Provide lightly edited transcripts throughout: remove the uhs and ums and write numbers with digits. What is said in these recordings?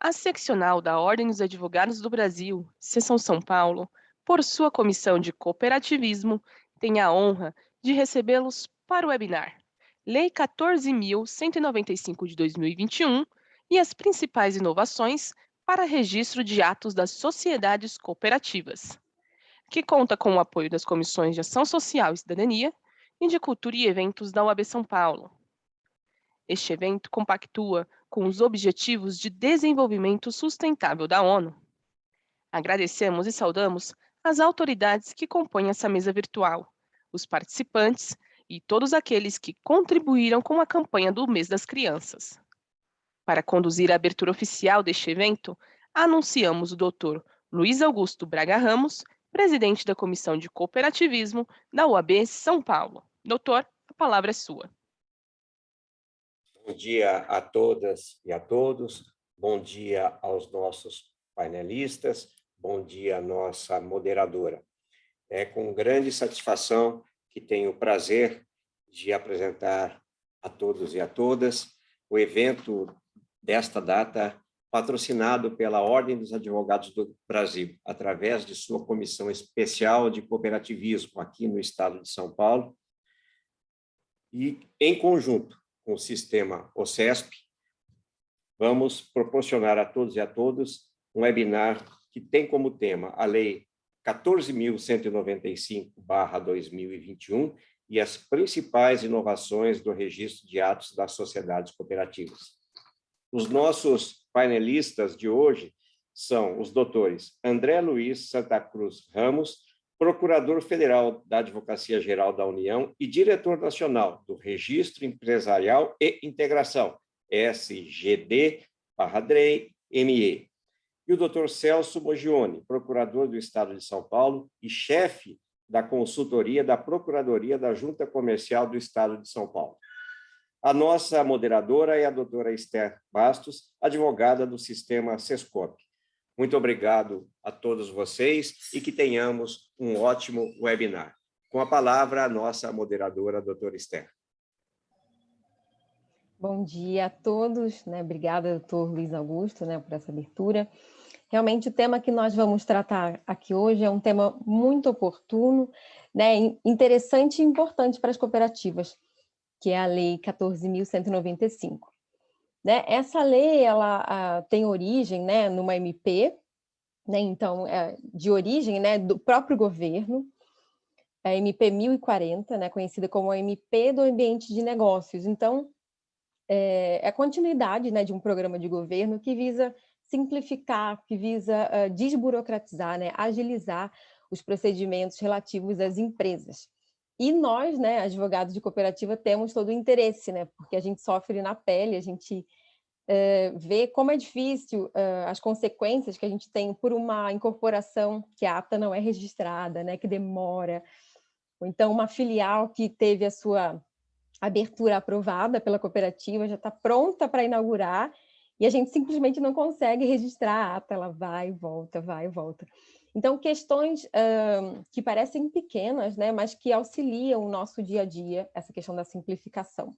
A seccional da Ordem dos Advogados do Brasil, Seção São Paulo, por sua comissão de cooperativismo, tem a honra de recebê-los para o webinar Lei 14.195 de 2021 e as principais inovações para registro de atos das sociedades cooperativas, que conta com o apoio das comissões de Ação Social e Cidadania e de Cultura e Eventos da UAB São Paulo. Este evento compactua com os Objetivos de Desenvolvimento Sustentável da ONU. Agradecemos e saudamos as autoridades que compõem essa mesa virtual, os participantes e todos aqueles que contribuíram com a campanha do Mês das Crianças. Para conduzir a abertura oficial deste evento, anunciamos o Dr. Luiz Augusto Braga Ramos, presidente da Comissão de Cooperativismo da UAB São Paulo. Doutor, a palavra é sua. Bom dia a todas e a todos, bom dia aos nossos painelistas, bom dia à nossa moderadora. É com grande satisfação que tenho o prazer de apresentar a todos e a todas o evento desta data, patrocinado pela Ordem dos Advogados do Brasil, através de sua Comissão Especial de Cooperativismo aqui no estado de São Paulo, e em conjunto com o sistema OCESP, vamos proporcionar a todos e a todas um webinar que tem como tema a Lei 14.195/2021 e as principais inovações do registro de atos das sociedades cooperativas. Os nossos painelistas de hoje são os doutores André Luiz Santa Cruz Ramos, Procurador Federal da Advocacia Geral da União e Diretor Nacional do Registro Empresarial e Integração, SGD/DRE-ME. E o Dr. Celso Moggioni, Procurador do Estado de São Paulo e chefe da consultoria da Procuradoria da Junta Comercial do Estado de São Paulo. A nossa moderadora é a doutora Esther Bastos, advogada do sistema Sescop. Muito obrigado a todos vocês e que tenhamos um ótimo webinar. Com a palavra, a nossa moderadora, a doutora Esther. Bom dia a todos, né? Obrigada, doutor Luiz Augusto, né, por essa abertura. Realmente, o tema que nós vamos tratar aqui hoje é um tema muito oportuno, né, interessante e importante para as cooperativas, que é a Lei 14.195. Né? Essa lei ela tem origem, né, numa MP, né, então, de origem, né, do próprio governo, a MP 1040, né, conhecida como a MP do Ambiente de Negócios. Então, é a continuidade, né, de um programa de governo que visa simplificar, que visa desburocratizar, né, agilizar os procedimentos relativos às empresas. E nós, né, advogados de cooperativa, temos todo o interesse, né, porque a gente sofre na pele, a gente vê como é difícil as consequências que a gente tem por uma incorporação que a ata não é registrada, né, que demora, ou então uma filial que teve a sua abertura aprovada pela cooperativa, já está pronta para inaugurar, e a gente simplesmente não consegue registrar a ata, ela vai e volta, vai e volta. Então, questões que parecem pequenas, né, mas que auxiliam o nosso dia a dia, essa questão da simplificação.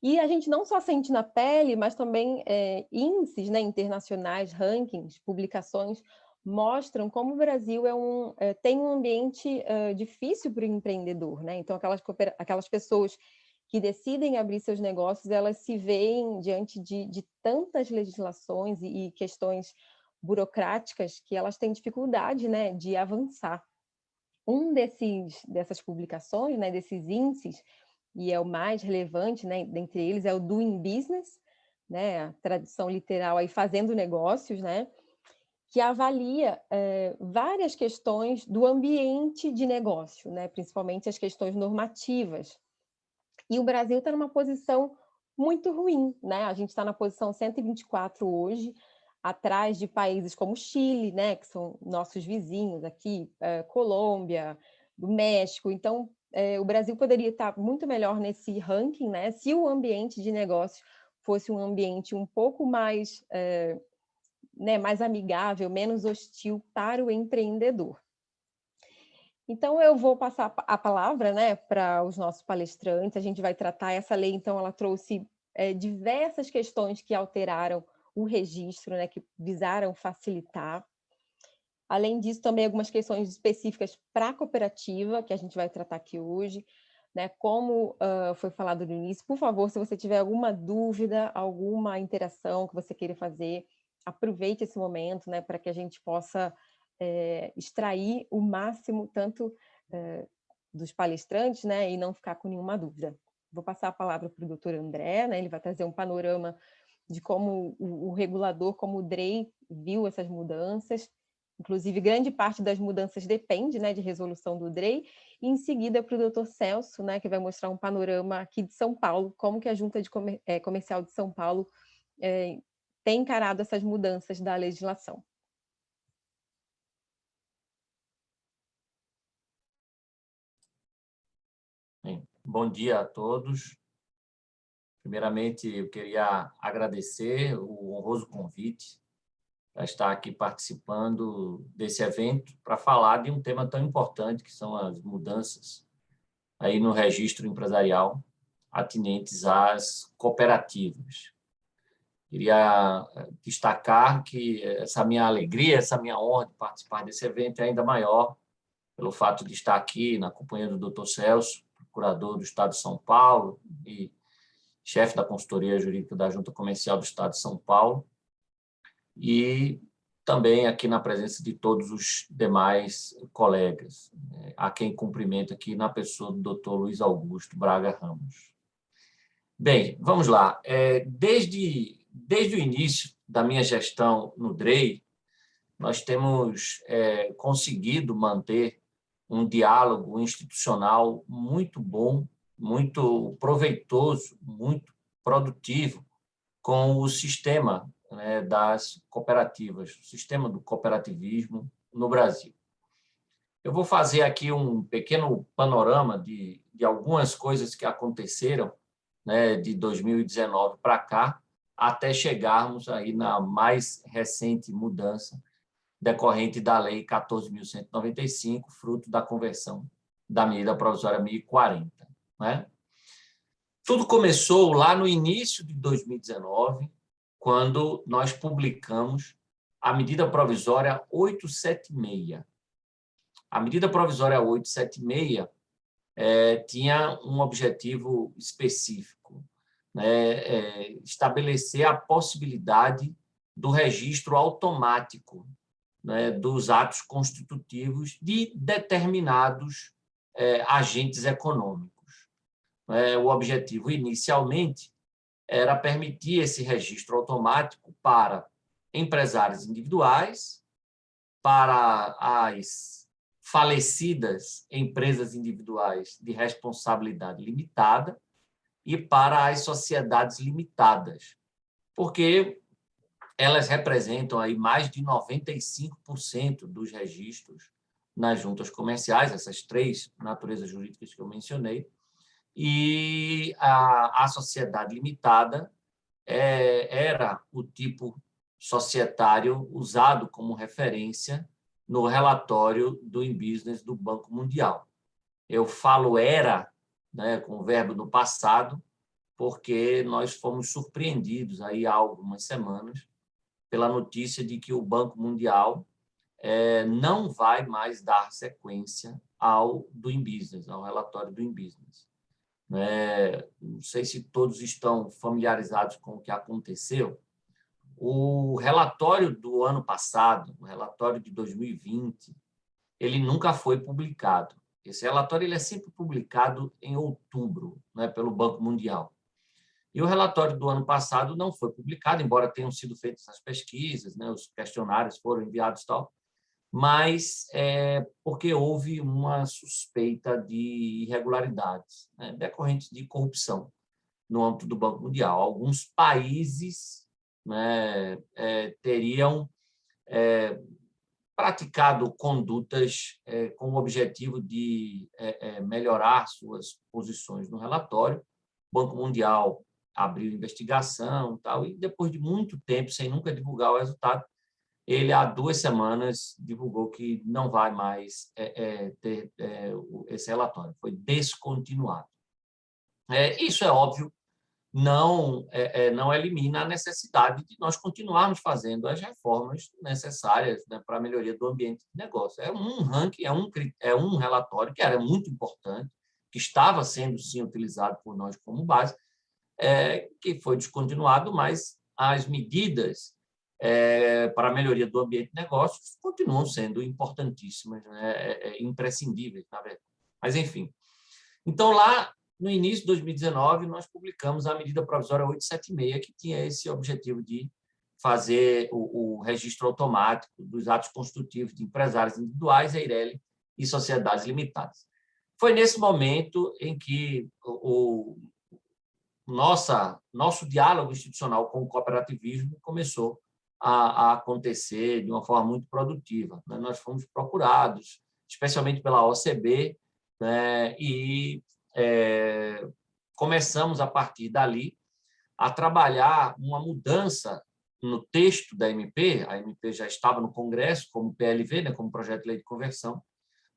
E a gente não só sente na pele, mas também índices, né, internacionais, rankings, publicações, mostram como o Brasil tem um ambiente difícil para o empreendedor, né? Então, aquelas pessoas que decidem abrir seus negócios, elas se veem diante de tantas legislações e questões burocráticas que elas têm dificuldade, né, de avançar. Dessas publicações, né, desses índices, e é o mais relevante, né, dentre eles, é o Doing Business, né, a tradução literal aí, fazendo negócios, né, que avalia várias questões do ambiente de negócio, né, principalmente as questões normativas. E o Brasil está numa posição muito ruim, né? A gente está na posição 124 hoje, atrás de países como Chile, né, que são nossos vizinhos aqui, Colômbia, do México. Então, o Brasil poderia estar muito melhor nesse ranking, né, se o ambiente de negócio fosse um ambiente um pouco mais, né, mais amigável, menos hostil para o empreendedor. Então, eu vou passar a palavra, né, para os nossos palestrantes. A gente vai tratar essa lei, então, ela trouxe diversas questões que alteraram o registro, né, que visaram facilitar. Além disso, também algumas questões específicas para a cooperativa, que a gente vai tratar aqui hoje, né? Como foi falado no início, por favor, se você tiver alguma dúvida, alguma interação que você queira fazer, aproveite esse momento, né, para que a gente possa extrair o máximo, tanto dos palestrantes, né, e não ficar com nenhuma dúvida. Vou passar a palavra para o doutor André, né, ele vai trazer um panorama de como o regulador, como o DREI, viu essas mudanças. Inclusive, grande parte das mudanças depende, né, de resolução do DREI, e em seguida para o doutor Celso, né, que vai mostrar um panorama aqui de São Paulo, como que a Junta Comercial de São Paulo tem encarado essas mudanças da legislação. Bem, bom dia a todos. Primeiramente, eu queria agradecer o honroso convite para estar aqui participando desse evento para falar de um tema tão importante que são as mudanças aí no registro empresarial atinentes às cooperativas. Queria destacar que essa minha alegria, essa minha honra de participar desse evento é ainda maior pelo fato de estar aqui na companhia do Dr. Celso, procurador do Estado de São Paulo e chefe da consultoria jurídica da Junta Comercial do Estado de São Paulo, e também aqui na presença de todos os demais colegas, a quem cumprimento aqui na pessoa do Dr. Luiz Augusto Braga Ramos. Bem, vamos lá. Desde o início da minha gestão no DREI, nós temos conseguido manter um diálogo institucional muito bom, muito proveitoso, muito produtivo com o sistema, né, das cooperativas, o sistema do cooperativismo no Brasil. Eu vou fazer aqui um pequeno panorama de algumas coisas que aconteceram, né, de 2019 para cá, até chegarmos aí na mais recente mudança decorrente da Lei 14.195, fruto da conversão da medida provisória 1040. Né? Tudo começou lá no início de 2019, quando nós publicamos a medida provisória 876. A medida provisória 876 tinha um objetivo específico, né? Estabelecer a possibilidade do registro automático, né, dos atos constitutivos de determinados agentes econômicos. O objetivo, inicialmente, era permitir esse registro automático para empresários individuais, para as falecidas empresas individuais de responsabilidade limitada e para as sociedades limitadas, porque elas representam aí mais de 95% dos registros nas juntas comerciais, essas três naturezas jurídicas que eu mencionei, e a sociedade limitada era o tipo societário usado como referência no relatório do InBusiness do Banco Mundial. Eu falo era, né, com o verbo no passado, porque nós fomos surpreendidos aí há algumas semanas pela notícia de que o Banco Mundial não vai mais dar sequência ao do InBusiness, ao relatório do InBusiness. Não sei se todos estão familiarizados com o que aconteceu. O relatório do ano passado, o relatório de 2020, ele nunca foi publicado. Esse relatório ele é sempre publicado em outubro, né, pelo Banco Mundial. E o relatório do ano passado não foi publicado, embora tenham sido feitas as pesquisas, né, os questionários foram enviados e tal, mas porque houve uma suspeita de irregularidades, né, decorrentes de corrupção no âmbito do Banco Mundial. Alguns países, né, teriam praticado condutas com o objetivo de melhorar suas posições no relatório. O Banco Mundial abriu investigação tal, e depois de muito tempo, sem nunca divulgar o resultado, ele, há 2 semanas, divulgou que não vai mais ter esse relatório, foi descontinuado. Isso é óbvio, não elimina a necessidade de nós continuarmos fazendo as reformas necessárias, né, para a melhoria do ambiente de negócio. É um ranking, é um relatório que era muito importante, que estava sendo, sim, utilizado por nós como base, que foi descontinuado, mas as medidas para a melhoria do ambiente de negócios continuam sendo importantíssimas, né, imprescindíveis, na verdade. Mas, enfim. Então, lá no início de 2019, nós publicamos a medida provisória 876, que tinha esse objetivo de fazer o registro automático dos atos constitutivos de empresários individuais, EIRELI e sociedades limitadas. Foi nesse momento em que nosso diálogo institucional com o cooperativismo começou a acontecer de uma forma muito produtiva. Nós fomos procurados, especialmente pela OCB, né, e começamos, a partir dali, a trabalhar uma mudança no texto da MP. A MP já estava no Congresso como PLV, né, como Projeto de Lei de Conversão,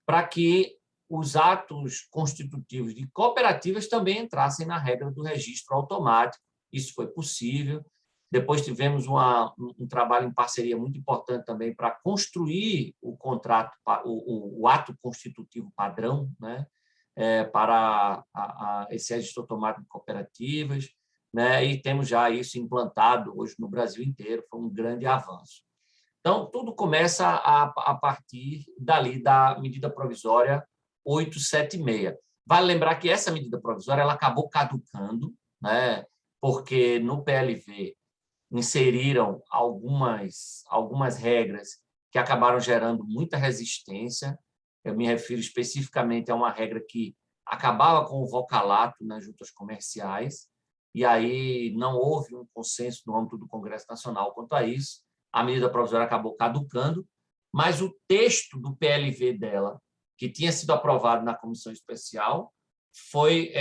para que os atos constitutivos de cooperativas também entrassem na regra do registro automático. Isso foi possível. Depois tivemos um trabalho em parceria muito importante também para construir o contrato, o ato constitutivo padrão, né, para esse registro automático de cooperativas, né, e temos já isso implantado hoje no Brasil inteiro. Foi um grande avanço. Então, tudo começa a partir dali da medida provisória 876. Vale lembrar que essa medida provisória ela acabou caducando, né, porque no PLV inseriram algumas regras que acabaram gerando muita resistência. Eu me refiro especificamente a uma regra que acabava com o vocalato nas juntas comerciais, e aí não houve um consenso no âmbito do Congresso Nacional quanto a isso. A medida provisória acabou caducando, mas o texto do PLV dela, que tinha sido aprovado na comissão especial, foi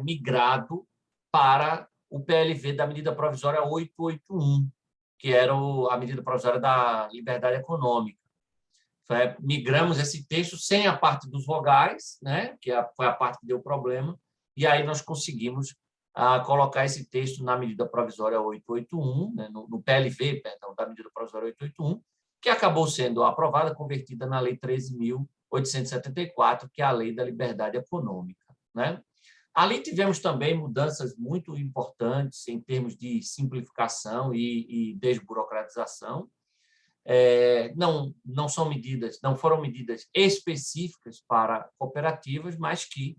migrado para o PLV da medida provisória 881, que era a medida provisória da liberdade econômica. Migramos esse texto sem a parte dos vogais, né, que foi a parte que deu problema, e aí nós conseguimos colocar esse texto na medida provisória 881, né, no PLV, perdão, da medida provisória 881, que acabou sendo aprovada, convertida na Lei 13.874, que é a Lei da Liberdade Econômica, né? Ali tivemos também mudanças muito importantes em termos de simplificação e desburocratização. Não foram medidas específicas para cooperativas, mas que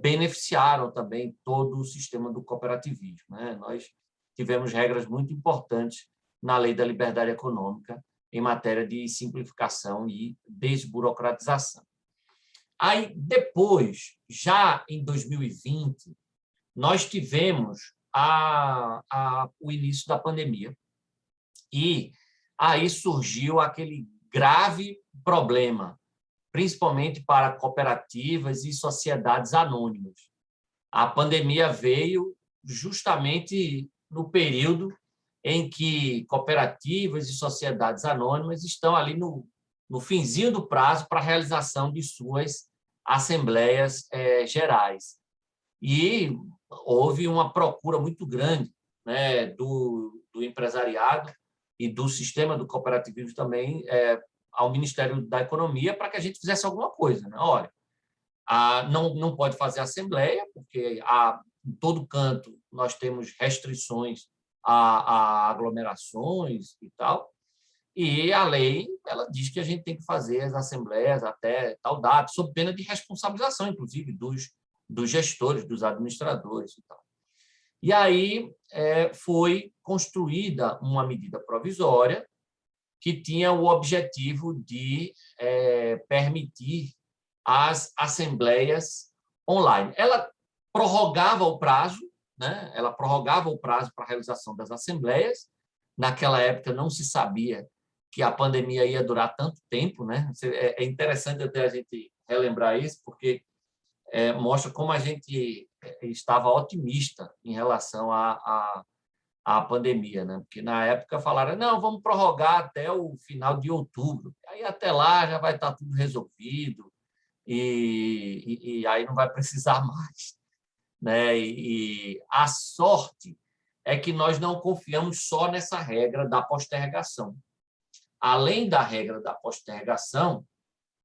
beneficiaram também todo o sistema do cooperativismo, né? Nós tivemos regras muito importantes na Lei da Liberdade Econômica em matéria de simplificação e desburocratização. Aí, depois, já em 2020, nós tivemos o início da pandemia, e aí surgiu aquele grave problema, principalmente para cooperativas e sociedades anônimas. A pandemia veio justamente no período em que cooperativas e sociedades anônimas estão ali no finzinho do prazo para a realização de suas assembleias gerais. E houve uma procura muito grande, né, do empresariado e do sistema do cooperativismo também ao Ministério da Economia para que a gente fizesse alguma coisa, né? Olha, não pode fazer assembleia, porque em todo canto nós temos restrições a aglomerações e tal, e a lei ela diz que a gente tem que fazer as assembleias até tal data, sob pena de responsabilização, inclusive, dos gestores, dos administradores e tal. E aí foi construída uma medida provisória que tinha o objetivo de permitir as assembleias online. Ela prorrogava o prazo, né? Ela prorrogava o prazo para a realização das assembleias. Naquela época não se sabia que a pandemia ia durar tanto tempo, né? É interessante até a gente relembrar isso, porque mostra como a gente estava otimista em relação à pandemia, né? Porque na época falaram, não, vamos prorrogar até o final de outubro. Aí até lá já vai estar tudo resolvido e aí não vai precisar mais. né? E a sorte é que nós não confiamos só nessa regra da postergação. Além da regra da postergação,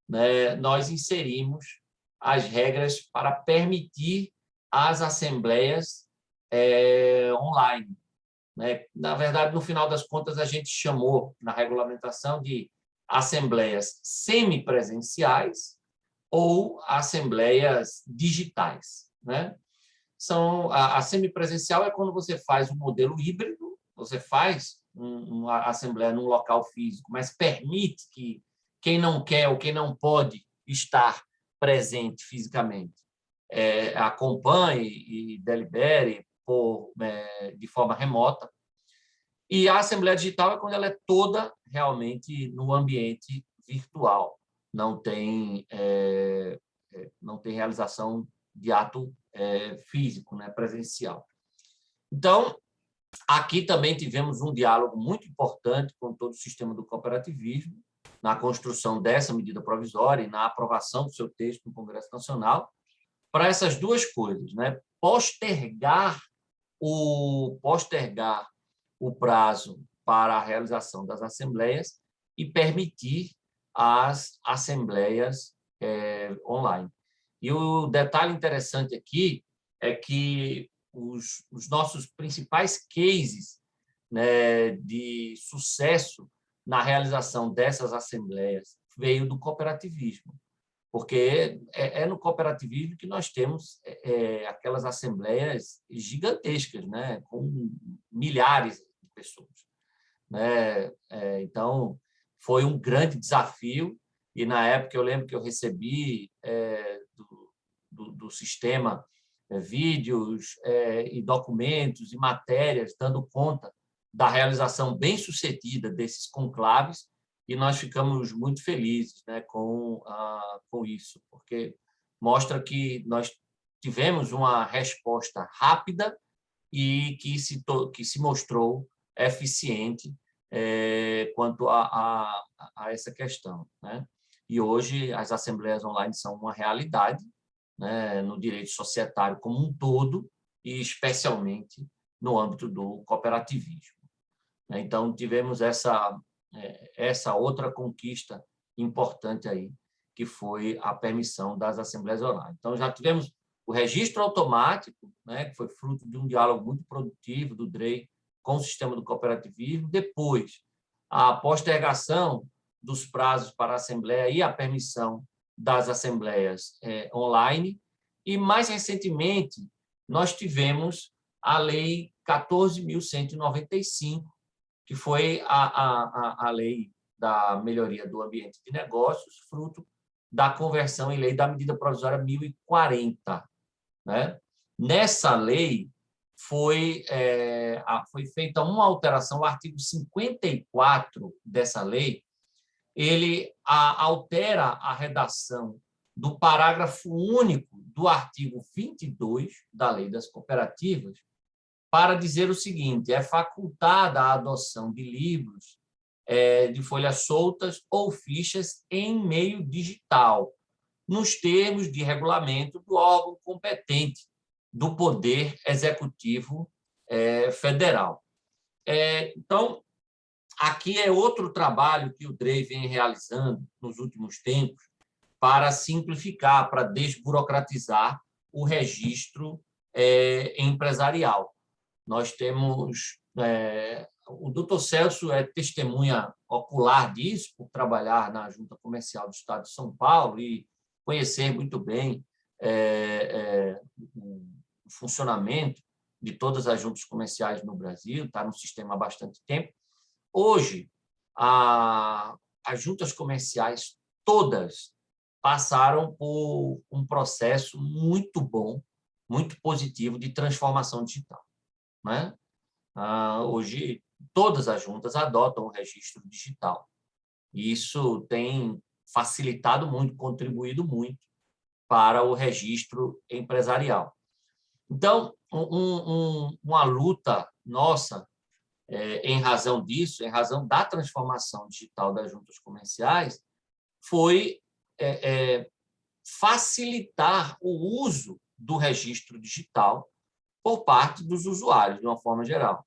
né, nós inserimos as regras para permitir as assembleias online, né? Na verdade, no final das contas, a gente chamou na regulamentação de assembleias semipresenciais ou assembleias digitais, né? A semipresencial é quando você faz um modelo híbrido, você faz uma assembleia num local físico, mas permite que quem não quer ou quem não pode estar presente fisicamente acompanhe e delibere de forma remota. E a assembleia digital é quando ela é toda realmente no ambiente virtual, não tem realização de ato físico, né, presencial. Então, aqui também tivemos um diálogo muito importante com todo o sistema do cooperativismo, na construção dessa medida provisória e na aprovação do seu texto no Congresso Nacional, para essas duas coisas, né? Postergar o prazo para a realização das assembleias e permitir as assembleias online. E o detalhe interessante aqui é que os nossos principais cases, né, de sucesso na realização dessas assembleias veio do cooperativismo, porque é no cooperativismo que nós temos aquelas assembleias gigantescas, né, com milhares de pessoas, né? Então, foi um grande desafio, e na época eu lembro que eu recebi do sistema vídeos e documentos e matérias dando conta da realização bem-sucedida desses conclaves, e nós ficamos muito felizes, né, com isso, porque mostra que nós tivemos uma resposta rápida e que se mostrou eficiente quanto a essa questão, né? E hoje as assembleias online são uma realidade, né, no direito societário como um todo e especialmente no âmbito do cooperativismo. Então, tivemos essa outra conquista importante aí, que foi a permissão das assembleias online. Então, já tivemos o registro automático, né, que foi fruto de um diálogo muito produtivo do DREI com o sistema do cooperativismo. Depois, a postergação dos prazos para a assembleia e a permissão das assembleias online. E, mais recentemente, nós tivemos a Lei 14.195, que foi a lei da melhoria do ambiente de negócios, fruto da conversão em lei da medida provisória 1040. Né? Nessa lei foi feita uma alteração, o artigo 54 dessa lei, ele altera a redação do parágrafo único do artigo 22 da Lei das Cooperativas, para dizer o seguinte: é facultada a adoção de livros de folhas soltas ou fichas em meio digital, nos termos de regulamento do órgão competente do Poder Executivo Federal. Então, aqui é outro trabalho que o DREI vem realizando nos últimos tempos para simplificar, para desburocratizar o registro empresarial. Nós temos... o doutor Celso é testemunha ocular disso, por trabalhar na Junta Comercial do Estado de São Paulo e conhecer muito bem o funcionamento de todas as juntas comerciais no Brasil, está no sistema há bastante tempo. Hoje, as juntas comerciais todas passaram por um processo muito bom, muito positivo de transformação digital, né? Hoje, todas as juntas adotam o registro digital. E isso tem facilitado muito, contribuído muito para o registro empresarial. Então, uma luta nossa, em razão disso, em razão da transformação digital das juntas comerciais, foi facilitar o uso do registro digital por parte dos usuários, de uma forma geral.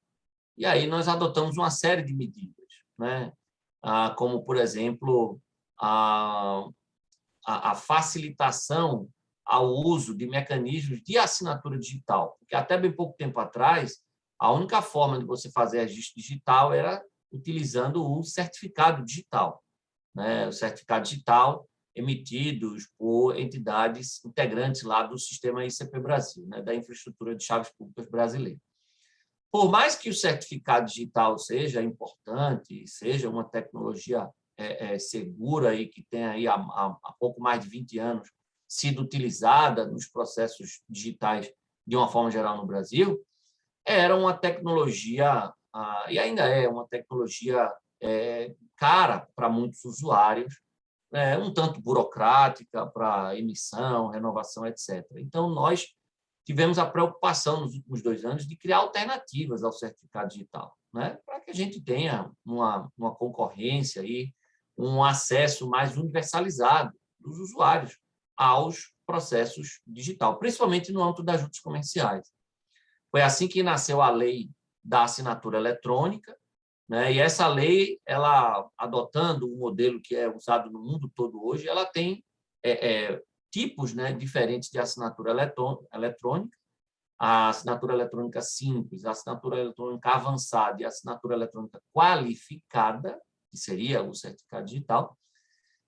E aí nós adotamos uma série de medidas, né? Como, por exemplo, a facilitação ao uso de mecanismos de assinatura digital, porque até bem pouco tempo atrás, a única forma de você fazer registro digital era utilizando o certificado digital, né? O certificado digital emitidos por entidades integrantes lá do sistema ICP Brasil, né? Da infraestrutura de chaves públicas brasileira. Por mais que o certificado digital seja importante, seja uma tecnologia segura e que tem aí há pouco mais de 20 anos sido utilizada nos processos digitais de uma forma geral no Brasil, era uma tecnologia, e ainda é uma tecnologia cara para muitos usuários, um tanto burocrática para emissão, renovação, etc. Então, nós tivemos a preocupação nos últimos 2 anos de criar alternativas ao certificado digital, né? Para que a gente tenha uma concorrência e um acesso mais universalizado dos usuários aos processos digitais, principalmente no âmbito das juntas comerciais. Foi assim que nasceu a lei da assinatura eletrônica, né? E essa lei, ela adotando o modelo que é usado no mundo todo hoje, ela tem tipos, né, diferentes de assinatura eletrônica, a assinatura eletrônica simples, a assinatura eletrônica avançada e a assinatura eletrônica qualificada, que seria o certificado digital.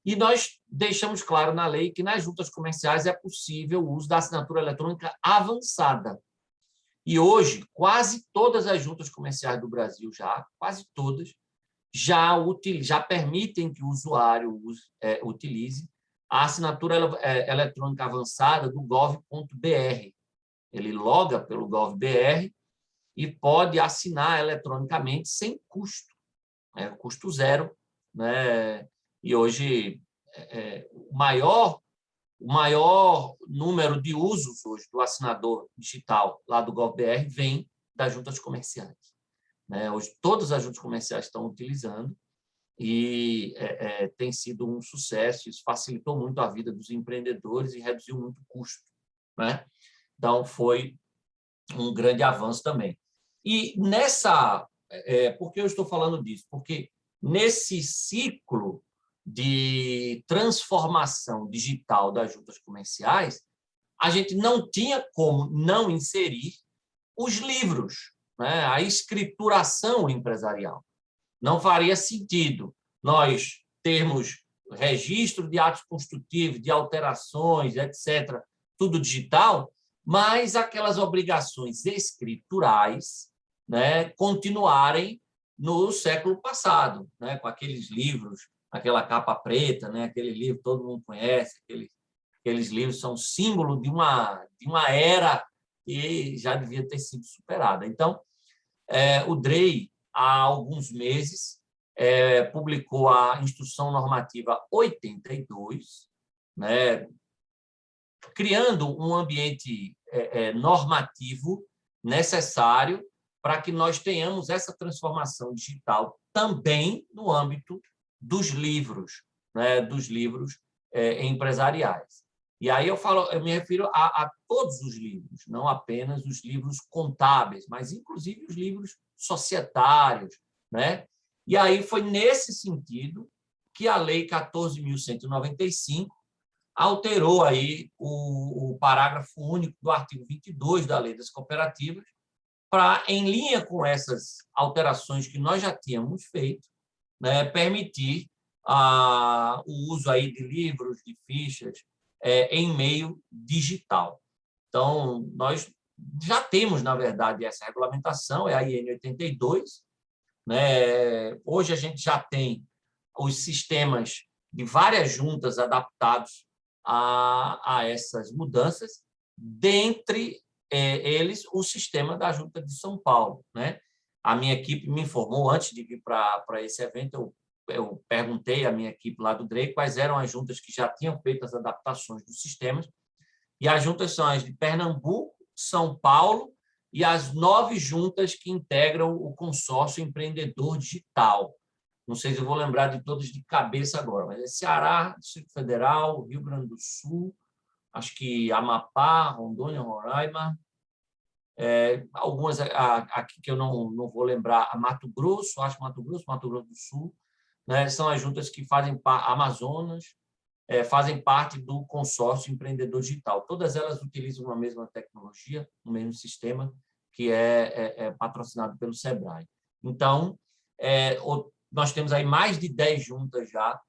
E nós deixamos claro na lei que nas juntas comerciais é possível o uso da assinatura eletrônica avançada. E hoje, quase todas as juntas comerciais do Brasil, quase todas, já permitem que o usuário utilize a assinatura eletrônica avançada do gov.br. Ele loga pelo gov.br e pode assinar eletronicamente sem custo, custo zero, né? E hoje o maior número de usos hoje do assinador digital lá do gov.br vem das juntas comerciais, né? Hoje todas as juntas comerciais estão utilizando e tem sido um sucesso. Isso facilitou muito a vida dos empreendedores e reduziu muito o custo, né? Então, foi um grande avanço também. E por que eu estou falando disso? Porque nesse ciclo de transformação digital das juntas comerciais, a gente não tinha como não inserir os livros, né? A escrituração empresarial. Não faria sentido nós termos registro de atos constitutivos, de alterações, etc., tudo digital, mas aquelas obrigações escriturais, né, continuarem no século passado, né, com aqueles livros, aquela capa preta, né, aquele livro que todo mundo conhece, aqueles livros são símbolo de uma era que já devia ter sido superada. Então, o DREI, há alguns meses, publicou a Instrução Normativa 82, né, criando um ambiente normativo necessário para que nós tenhamos essa transformação digital também no âmbito dos livros, né, dos livros empresariais. E aí eu me refiro a todos os livros, não apenas os livros contábeis, mas inclusive os livros societários, né? E aí foi nesse sentido que a Lei 14.195 alterou aí o parágrafo único do artigo 22 da Lei das Cooperativas para, em linha com essas alterações que nós já tínhamos feito, né, permitir o uso aí de livros, de fichas, em meio digital. Então, nós já temos, na verdade, essa regulamentação, é a IN 82, né? Hoje a gente já tem os sistemas de várias juntas adaptados a essas mudanças, dentre eles o sistema da Junta de São Paulo, né? A minha equipe me informou, antes de vir para esse evento, eu perguntei à minha equipe lá do DREI quais eram as juntas que já tinham feito as adaptações dos sistemas, e as juntas são as de Pernambuco, São Paulo e as 9 juntas que integram o consórcio empreendedor digital. Não sei se eu vou lembrar de todas de cabeça agora, mas é Ceará, Distrito Federal, Rio Grande do Sul, acho que Amapá, Rondônia, Roraima, algumas aqui que eu não vou lembrar, a Mato Grosso, acho que Mato Grosso do Sul, né? São as juntas que fazem Amazonas, fazem parte do consórcio empreendedor digital. Todas elas utilizam a mesma tecnologia, o mesmo sistema, que é patrocinado pelo Sebrae. Então, nós temos aí mais de 10 juntas já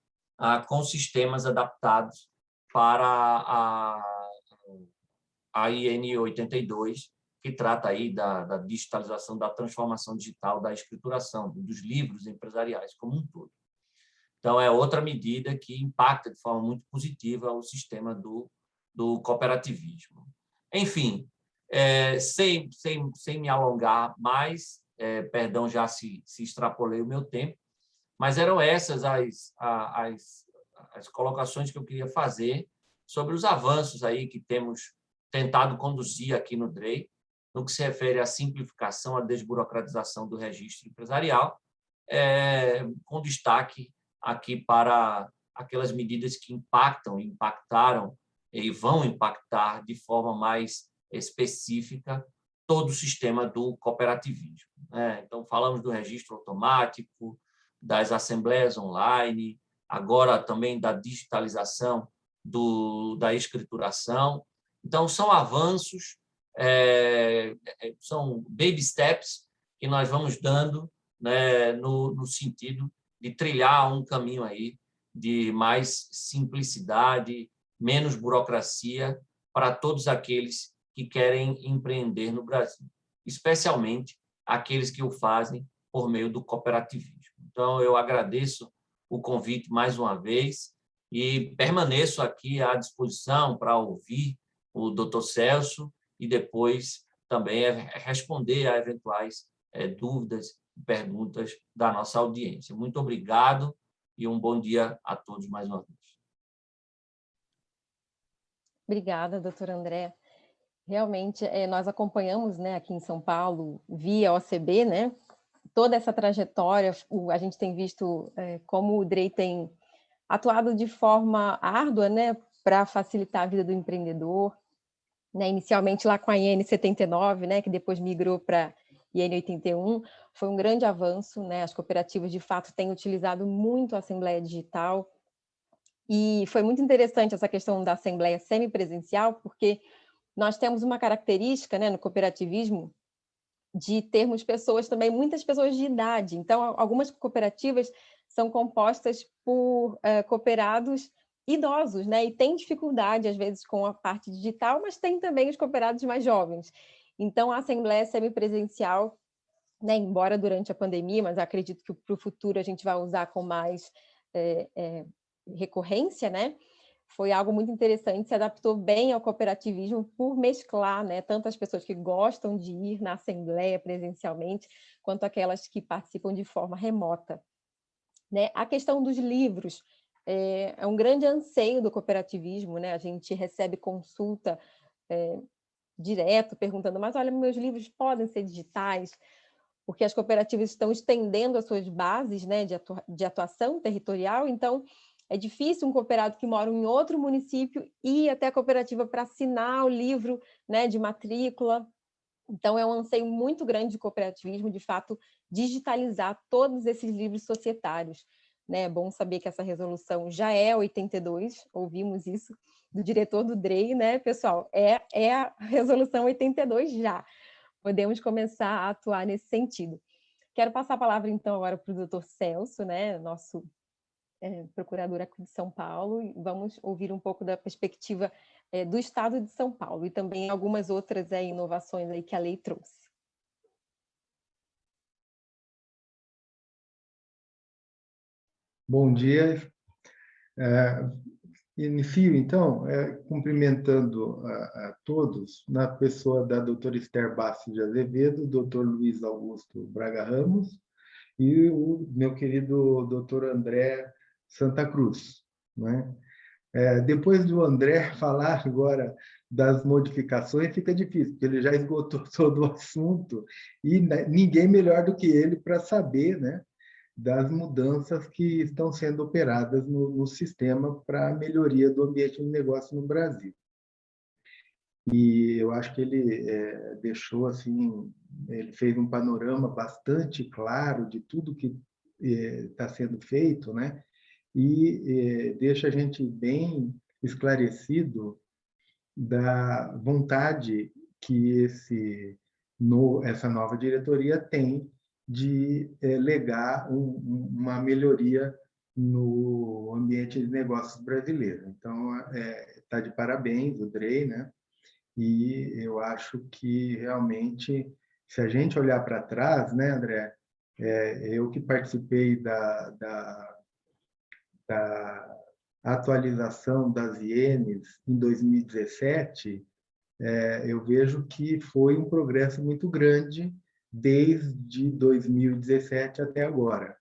com sistemas adaptados para a IN 82, que trata aí da digitalização, da transformação digital, da escrituração, dos livros empresariais como um todo. Então, é outra medida que impacta de forma muito positiva o sistema do cooperativismo. Enfim, sem me alongar mais, perdão, já se extrapolei o meu tempo, mas eram essas as colocações que eu queria fazer sobre os avanços aí que temos tentado conduzir aqui no DREI, no que se refere à simplificação, à desburocratização do registro empresarial, com destaque aqui para aquelas medidas que impactaram e vão impactar de forma mais específica todo o sistema do cooperativismo. Então, falamos do registro automático, das assembleias online, agora também da digitalização da escrituração. Então, são avanços, são baby steps que nós vamos dando, né, no sentido de trilhar um caminho aí de mais simplicidade, menos burocracia para todos aqueles que querem empreender no Brasil, especialmente aqueles que o fazem por meio do cooperativismo. Então, eu agradeço o convite mais uma vez e permaneço aqui à disposição para ouvir o Dr. Celso e depois também responder a eventuais dúvidas e perguntas da nossa audiência. Muito obrigado e um bom dia a todos mais uma vez. Obrigada, doutor André. Realmente, nós acompanhamos, né, aqui em São Paulo, via OCB, né, toda essa trajetória. A gente tem visto como o DREI tem atuado de forma árdua, né, para facilitar a vida do empreendedor, né, inicialmente lá com a IN 79, né, que depois migrou para IN 81, foi um grande avanço, né, as cooperativas de fato têm utilizado muito a Assembleia Digital, e foi muito interessante essa questão da Assembleia semipresencial, porque nós temos uma característica, né, no cooperativismo, de termos pessoas também, muitas pessoas de idade. Então, algumas cooperativas são compostas por cooperados idosos, né? E tem dificuldade, às vezes, com a parte digital, mas tem também os cooperados mais jovens. Então, a Assembleia semipresencial, né, embora durante a pandemia, mas acredito que para o futuro a gente vai usar com mais recorrência, né? Foi algo muito interessante, se adaptou bem ao cooperativismo por mesclar, né, tanto as pessoas que gostam de ir na assembleia presencialmente, quanto aquelas que participam de forma remota. Né? A questão dos livros é um grande anseio do cooperativismo, né? A gente recebe consulta direto, perguntando, mas olha, meus livros podem ser digitais? Porque as cooperativas estão estendendo as suas bases, né, de atuação territorial, então é difícil um cooperado que mora em outro município ir até a cooperativa para assinar o livro, né, de matrícula. Então, é um anseio muito grande de cooperativismo, de fato, digitalizar todos esses livros societários. Né? É bom saber que essa resolução já é 82, ouvimos isso do diretor do DREI, né, pessoal? É a resolução 82 já. Podemos começar a atuar nesse sentido. Quero passar a palavra, então, agora para o doutor Celso, né, nosso procurador aqui de São Paulo, e vamos ouvir um pouco da perspectiva do Estado de São Paulo e também algumas outras inovações aí que a lei trouxe. Bom dia. Inicio, então, cumprimentando a todos, na pessoa da doutora Esther Bastos de Azevedo, doutor Luiz Augusto Braga Ramos e o meu querido doutor André Santa Cruz. Né? Depois do André falar agora das modificações, fica difícil, porque ele já esgotou todo o assunto e ninguém melhor do que ele para saber, né, das mudanças que estão sendo operadas no sistema para a melhoria do ambiente de negócio no Brasil. E eu acho que ele deixou assim, ele fez um panorama bastante claro de tudo que está sendo feito, né? E deixa a gente bem esclarecido da vontade que essa nova diretoria tem de legar uma melhoria no ambiente de negócios brasileiro. Então, está de parabéns o Drey, né? E eu acho que realmente, se a gente olhar para trás, né, André, eu que participei da atualização das ienes em 2017, eu vejo que foi um progresso muito grande desde 2017 até agora.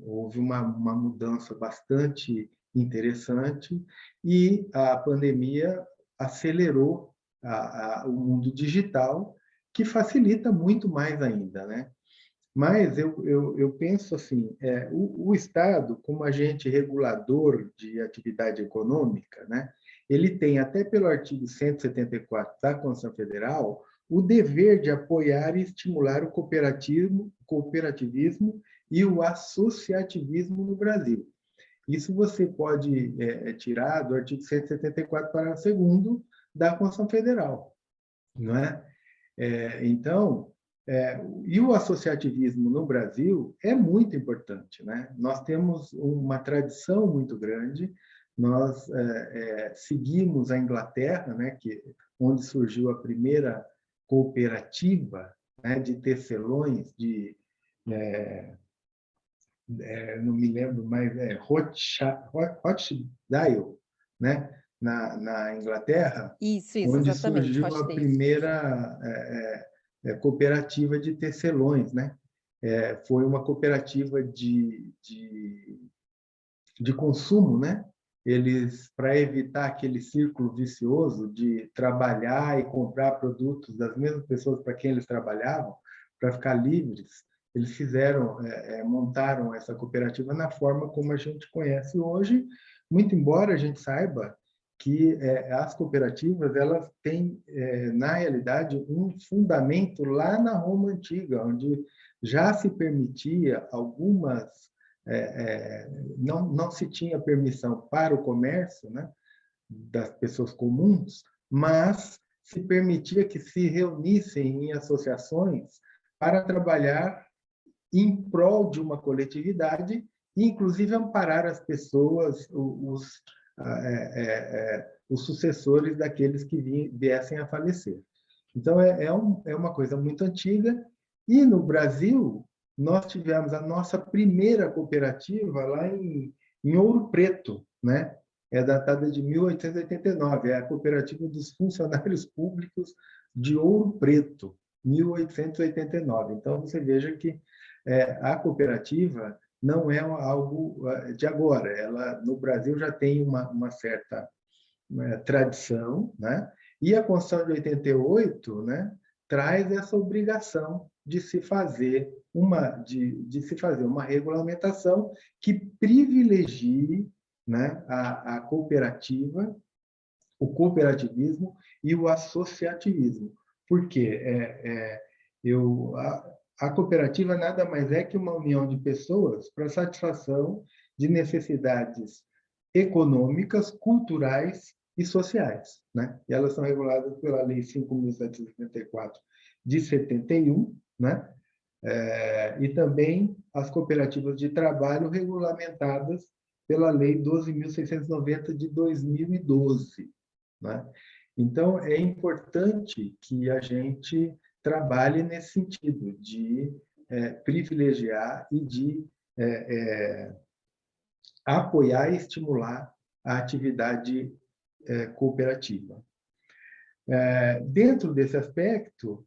Houve uma mudança bastante interessante e a pandemia acelerou o mundo digital, que facilita muito mais ainda, né? Mas eu penso assim, o Estado, como agente regulador de atividade econômica, né, ele tem, até pelo artigo 174 da Constituição Federal, o dever de apoiar e estimular o cooperativismo e o associativismo no Brasil. Isso você pode tirar do artigo 174, parágrafo 2º da Constituição Federal, não é? Então, e o associativismo no Brasil é muito importante, né? Nós temos uma tradição muito grande, nós seguimos a Inglaterra, né, onde surgiu a primeira cooperativa, né, de tecelões, não me lembro mais, Rochdale, né, na Inglaterra, Isso, onde exatamente, surgiu a Rochdale. primeira cooperativa de tecelões, né? Foi uma cooperativa de consumo, né? Eles, para evitar aquele círculo vicioso de trabalhar e comprar produtos das mesmas pessoas para quem eles trabalhavam, para ficar livres, eles montaram essa cooperativa na forma como a gente conhece hoje, muito embora a gente saiba que as cooperativas elas têm, na realidade, um fundamento lá na Roma Antiga, onde já se permitia algumas não se tinha permissão para o comércio, né, das pessoas comuns, mas se permitia que se reunissem em associações para trabalhar em prol de uma coletividade e, inclusive, amparar as pessoas, os sucessores daqueles que viessem a falecer. Então, é uma coisa muito antiga. E, no Brasil, nós tivemos a nossa primeira cooperativa lá em Ouro Preto, né? É datada de 1889, é a Cooperativa dos Funcionários Públicos de Ouro Preto, 1889. Então, você veja que a cooperativa não é algo de agora, ela no Brasil já tem uma certa tradição, né? E a Constituição de 88, né, traz essa obrigação de se fazer uma regulamentação que privilegie, né, a cooperativa, o cooperativismo e o associativismo. Por quê? A cooperativa nada mais é que uma união de pessoas para satisfação de necessidades econômicas, culturais e sociais, né? E elas são reguladas pela Lei 5.774 de 71, né? E também as cooperativas de trabalho regulamentadas pela Lei 12.690 de 2012, né? Então, é importante que a gente trabalhe nesse sentido de privilegiar e de apoiar e estimular a atividade cooperativa. Dentro desse aspecto,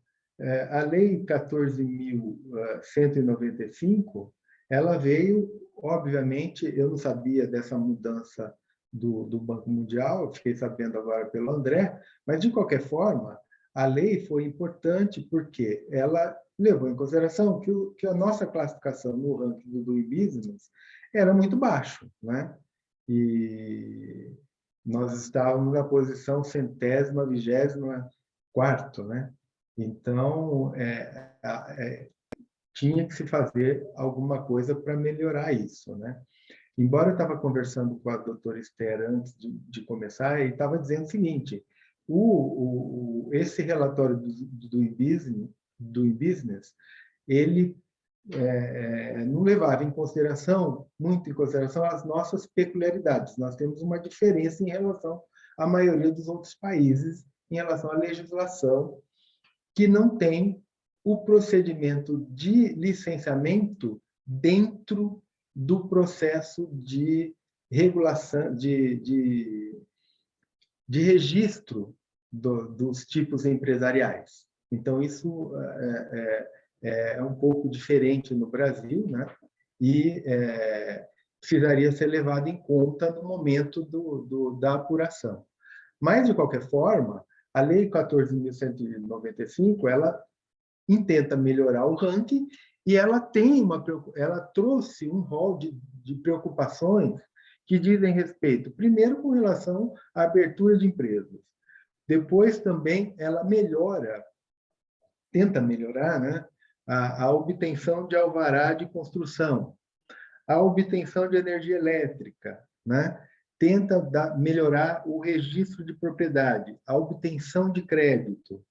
a Lei 14.195, ela veio, obviamente, eu não sabia dessa mudança do Banco Mundial, eu fiquei sabendo agora pelo André, mas, de qualquer forma, a lei foi importante porque ela levou em consideração que a nossa classificação no ranking do Doing Business era muito baixo, né? E nós estávamos na posição 124ª, né? Então, tinha que se fazer alguma coisa para melhorar isso, né? Embora eu estava conversando com a doutora Esther antes de começar, e estava dizendo o seguinte, esse relatório do e-business, ele não levava muito em consideração as nossas peculiaridades. Nós temos uma diferença em relação à maioria dos outros países, em relação à legislação, que não tem o procedimento de licenciamento dentro do processo de regulação, de registro dos tipos empresariais. Então, isso é um pouco diferente no Brasil, né? E precisaria ser levado em conta no momento da apuração. Mas, de qualquer forma, a Lei 14.195, ela intenta melhorar o ranking e ela trouxe um rol de preocupações que dizem respeito, primeiro, com relação à abertura de empresas. Depois, também, ela tenta melhorar, né, a obtenção de alvará de construção, a obtenção de energia elétrica, né? Tenta melhorar o registro de propriedade, a obtenção de crédito,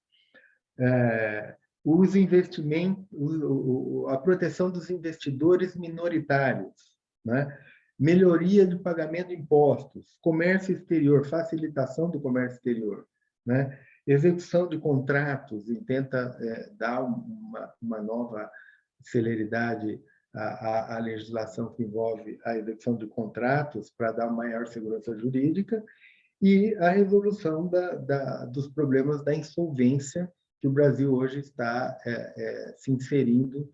os investimentos, a proteção dos investidores minoritários, né? Melhoria de pagamento de impostos, comércio exterior, facilitação do comércio exterior, né? Execução de contratos, e tenta dar uma nova celeridade à legislação que envolve a execução de contratos para dar maior segurança jurídica e a resolução dos problemas da insolvência que o Brasil hoje está se inserindo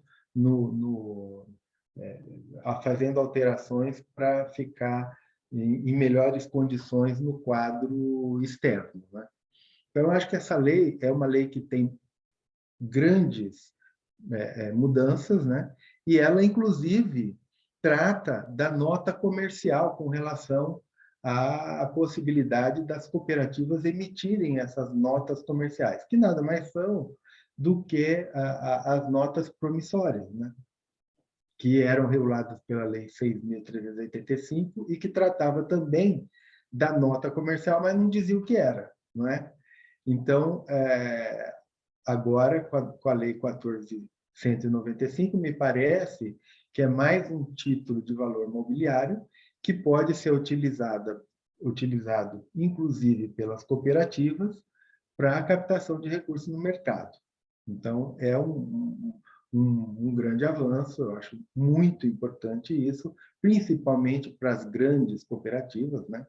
fazendo alterações para ficar em melhores condições no quadro externo, né? Então, eu acho que essa lei é uma lei que tem grandes mudanças, né? E ela, inclusive, trata da nota comercial com relação à possibilidade das cooperativas emitirem essas notas comerciais, que nada mais são do que as notas promissórias, né? Que eram reguladas pela Lei 6.385 e que tratava também da nota comercial, mas não dizia o que era, não é? Então, agora, com a Lei 14.195, me parece que é mais um título de valor mobiliário que pode ser utilizado, inclusive, pelas cooperativas para a captação de recursos no mercado. Então, é um grande avanço, eu acho muito importante isso, principalmente para as grandes cooperativas, né,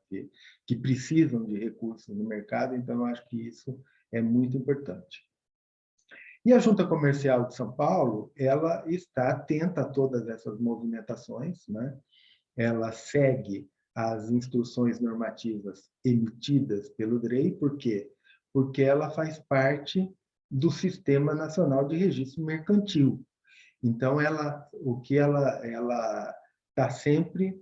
que precisam de recursos no mercado, então eu acho que isso é muito importante. E a Junta Comercial de São Paulo, ela está atenta a todas essas movimentações, né? Ela segue as instruções normativas emitidas pelo DREI, por quê? Porque ela faz parte do Sistema Nacional de Registro Mercantil. Então, ela está sempre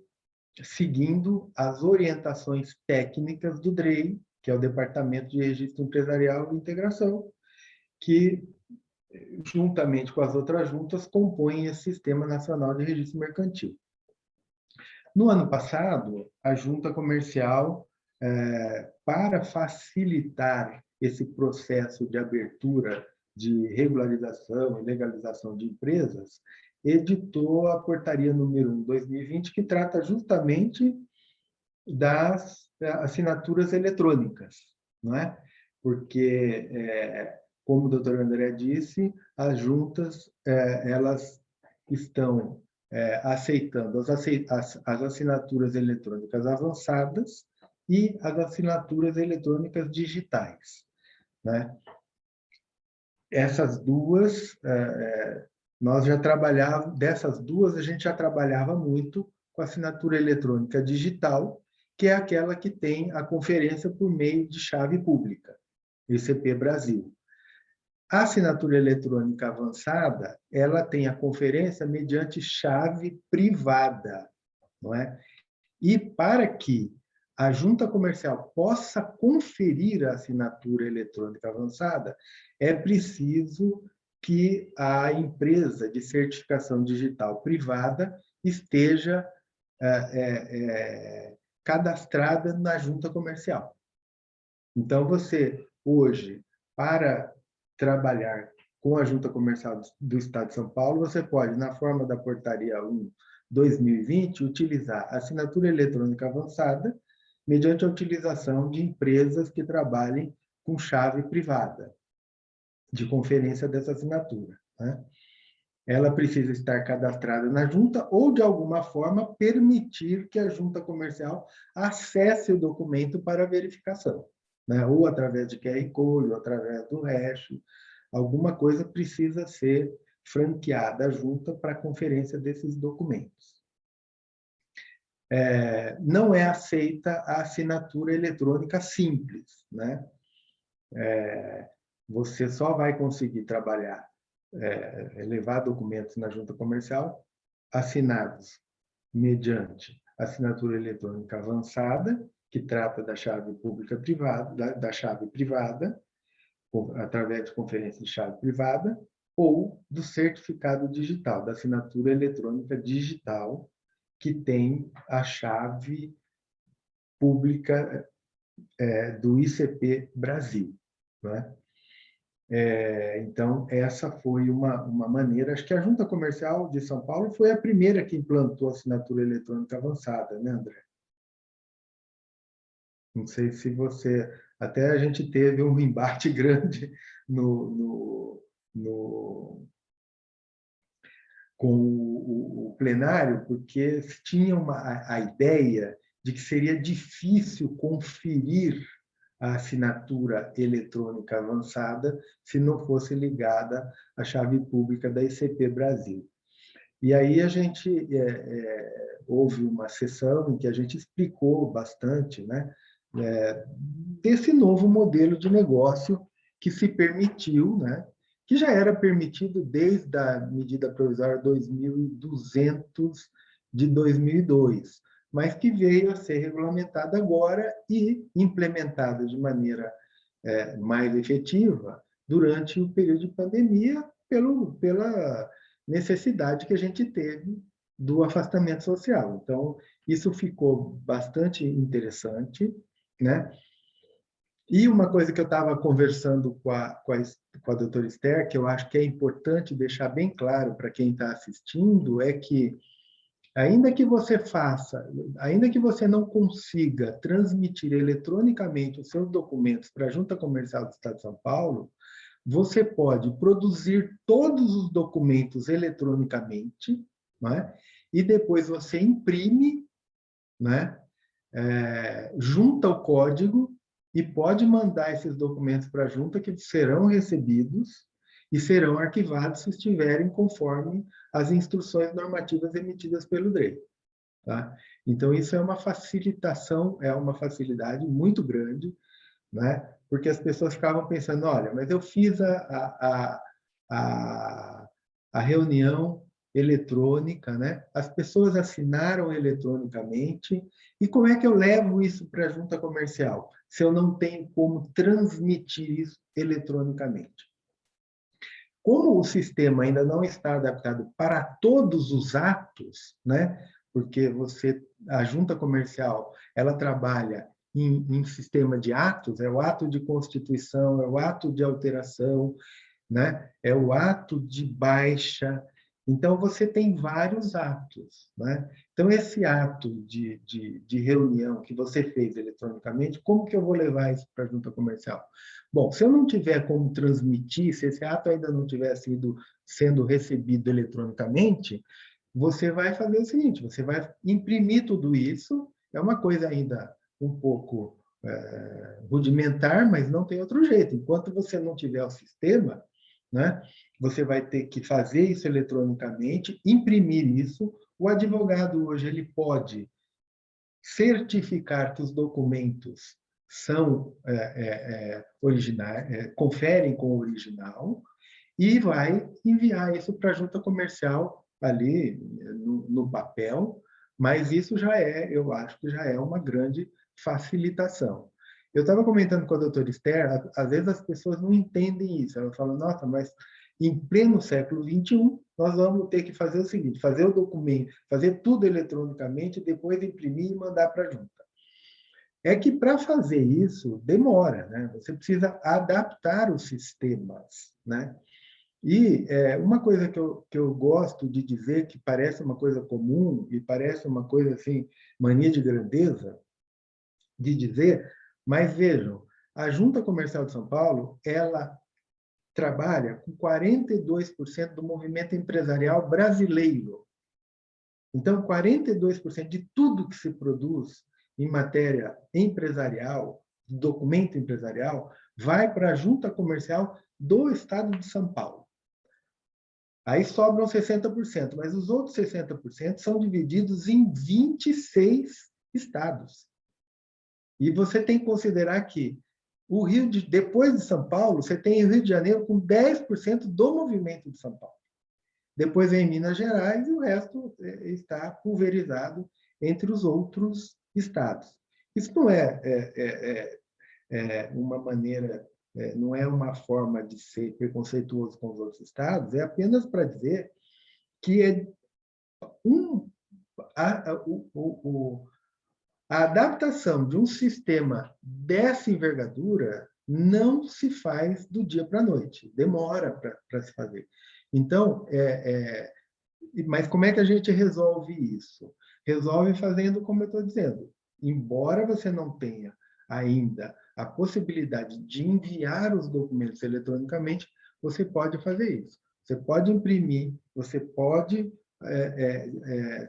seguindo as orientações técnicas do DREI, que é o Departamento de Registro Empresarial e Integração, que, juntamente com as outras juntas, compõem esse Sistema Nacional de Registro Mercantil. No ano passado, a Junta Comercial, para facilitar esse processo de abertura, de regularização e legalização de empresas, editou a Portaria número 1/2020, que trata justamente das assinaturas eletrônicas, não é? Porque, como o doutor André disse, as juntas elas estão aceitando as assinaturas eletrônicas avançadas e as assinaturas eletrônicas digitais, né? Essas duas, dessas duas, a gente já trabalhava muito com a assinatura eletrônica digital, que é aquela que tem a conferência por meio de chave pública, ICP Brasil. A assinatura eletrônica avançada, ela tem a conferência mediante chave privada, não é? E para que a junta comercial possa conferir a assinatura eletrônica avançada, é preciso que a empresa de certificação digital privada esteja cadastrada na junta comercial. Então, você, hoje, para trabalhar com a junta comercial do Estado de São Paulo, você pode, na forma da portaria 1/2020, utilizar a assinatura eletrônica avançada mediante a utilização de empresas que trabalhem com chave privada de conferência dessa assinatura, né? Ela precisa estar cadastrada na junta ou, de alguma forma, permitir que a junta comercial acesse o documento para verificação, né? Ou através de QR Code, ou através do hash. Alguma coisa precisa ser franqueada à junta para a conferência desses documentos. Não é aceita a assinatura eletrônica simples, né? Você só vai conseguir trabalhar, levar documentos na junta comercial assinados mediante assinatura eletrônica avançada, que trata da chave pública privada, da chave privada, através de conferência de chave privada, ou do certificado digital, da assinatura eletrônica digital, que tem a chave pública do ICP Brasil, né? Então, essa foi uma maneira. Acho que a Junta Comercial de São Paulo foi a primeira que implantou a assinatura eletrônica avançada, né, André? Não sei se você... Até a gente teve um embate grande com o plenário, porque tinha a ideia de que seria difícil conferir a assinatura eletrônica avançada se não fosse ligada à chave pública da ICP Brasil. E aí a gente houve uma sessão em que a gente explicou bastante, né, desse novo modelo de negócio que se permitiu, né, que já era permitido desde a medida provisória 2200 de 2002, mas que veio a ser regulamentada agora e implementada de maneira mais efetiva durante o período de pandemia, pela necessidade que a gente teve do afastamento social. Então, isso ficou bastante interessante, né? E uma coisa que eu estava conversando com a doutora Esther, que eu acho que é importante deixar bem claro para quem está assistindo, é que ainda que você não consiga transmitir eletronicamente os seus documentos para a Junta Comercial do Estado de São Paulo, você pode produzir todos os documentos eletronicamente, né? E depois você imprime, né? Junta o código e pode mandar esses documentos para a junta, que serão recebidos e serão arquivados se estiverem conforme as instruções normativas emitidas pelo DREI. Tá? Então, isso é uma facilitação, é uma facilidade muito grande, né? Porque as pessoas ficavam pensando, olha, mas eu fiz a reunião eletrônica, né? As pessoas assinaram eletronicamente, e como é que eu levo isso para a junta comercial, se eu não tenho como transmitir isso eletronicamente? Como o sistema ainda não está adaptado para todos os atos, né? Porque a junta comercial, ela trabalha em sistema de atos, é o ato de constituição, é o ato de alteração, né? É o ato de baixa. Então, você tem vários atos, né? Então, esse ato de reunião que você fez eletronicamente, como que eu vou levar isso para a junta comercial? Bom, se eu não tiver como transmitir, se esse ato ainda não tiver sendo recebido eletronicamente, você vai fazer o seguinte, você vai imprimir tudo isso, é uma coisa ainda um pouco rudimentar, mas não tem outro jeito. Enquanto você não tiver o sistema, né, você vai ter que fazer isso eletronicamente, imprimir isso. O advogado hoje ele pode certificar que os documentos são originais, conferem com o original, e vai enviar isso para a junta comercial ali no papel, mas isso eu acho que já é uma grande facilitação. Eu estava comentando com a doutora Esther, às vezes as pessoas não entendem isso. Elas falam, nossa, mas em pleno século XXI, nós vamos ter que fazer o seguinte, fazer o documento, fazer tudo eletronicamente, depois imprimir e mandar para a junta. É que para fazer isso, demora, né? Você precisa adaptar os sistemas, né? E uma coisa que eu gosto de dizer, que parece uma coisa comum e parece uma coisa assim, mania de grandeza, de dizer, mas vejam, a Junta Comercial de São Paulo, ela trabalha com 42% do movimento empresarial brasileiro. Então, 42% de tudo que se produz em matéria empresarial, documento empresarial, vai para a Junta Comercial do Estado de São Paulo. Aí sobram 60%, mas os outros 60% são divididos em 26 estados. E você tem que considerar que depois de São Paulo, você tem o Rio de Janeiro com 10% do movimento de São Paulo. Depois vem Minas Gerais e o resto está pulverizado entre os outros estados. Isso não é uma maneira, não é uma forma de ser preconceituoso com os outros estados, é apenas para dizer que a adaptação de um sistema dessa envergadura não se faz do dia para a noite, demora para se fazer. Então, mas como é que a gente resolve isso? Resolve fazendo como eu estou dizendo. Embora você não tenha ainda a possibilidade de enviar os documentos eletronicamente, você pode fazer isso. Você pode imprimir, você pode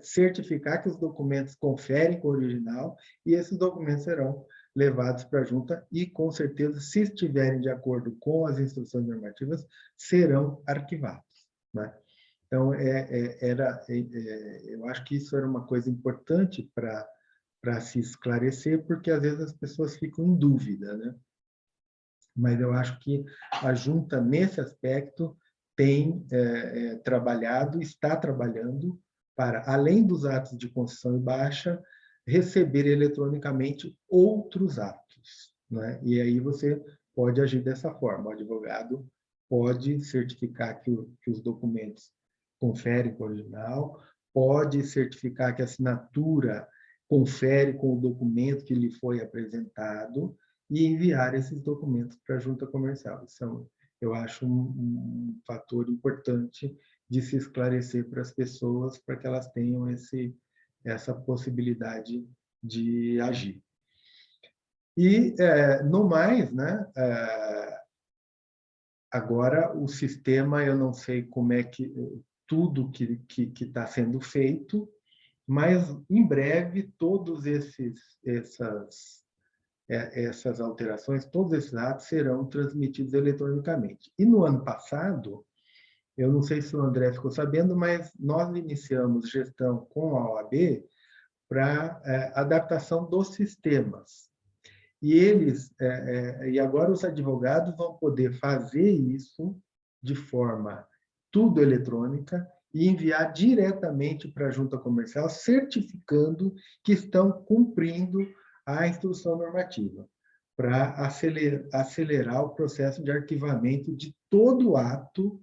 certificar que os documentos conferem com o original e esses documentos serão levados para a junta e, com certeza, se estiverem de acordo com as instruções normativas, serão arquivados, né? Então, eu acho que isso era uma coisa importante para se esclarecer, porque às vezes as pessoas ficam em dúvida, né? Mas eu acho que a junta, nesse aspecto, tem trabalhado, está trabalhando para, além dos atos de concessão e baixa, receber eletronicamente outros atos, né? E aí você pode agir dessa forma. O advogado pode certificar que os documentos conferem com o original, pode certificar que a assinatura confere com o documento que lhe foi apresentado e enviar esses documentos para a junta comercial. Isso eu acho um fator importante de se esclarecer para as pessoas, para que elas tenham essa possibilidade de agir. E, no mais, né, agora o sistema, eu não sei como é que tudo que está sendo feito, mas em breve todos essas alterações, todos esses atos serão transmitidos eletronicamente. E no ano passado, eu não sei se o André ficou sabendo, mas nós iniciamos gestão com a OAB para adaptação dos sistemas. E agora os advogados vão poder fazer isso de forma tudo eletrônica e enviar diretamente para a junta comercial, certificando que estão cumprindo a instrução normativa, para acelerar o processo de arquivamento de todo ato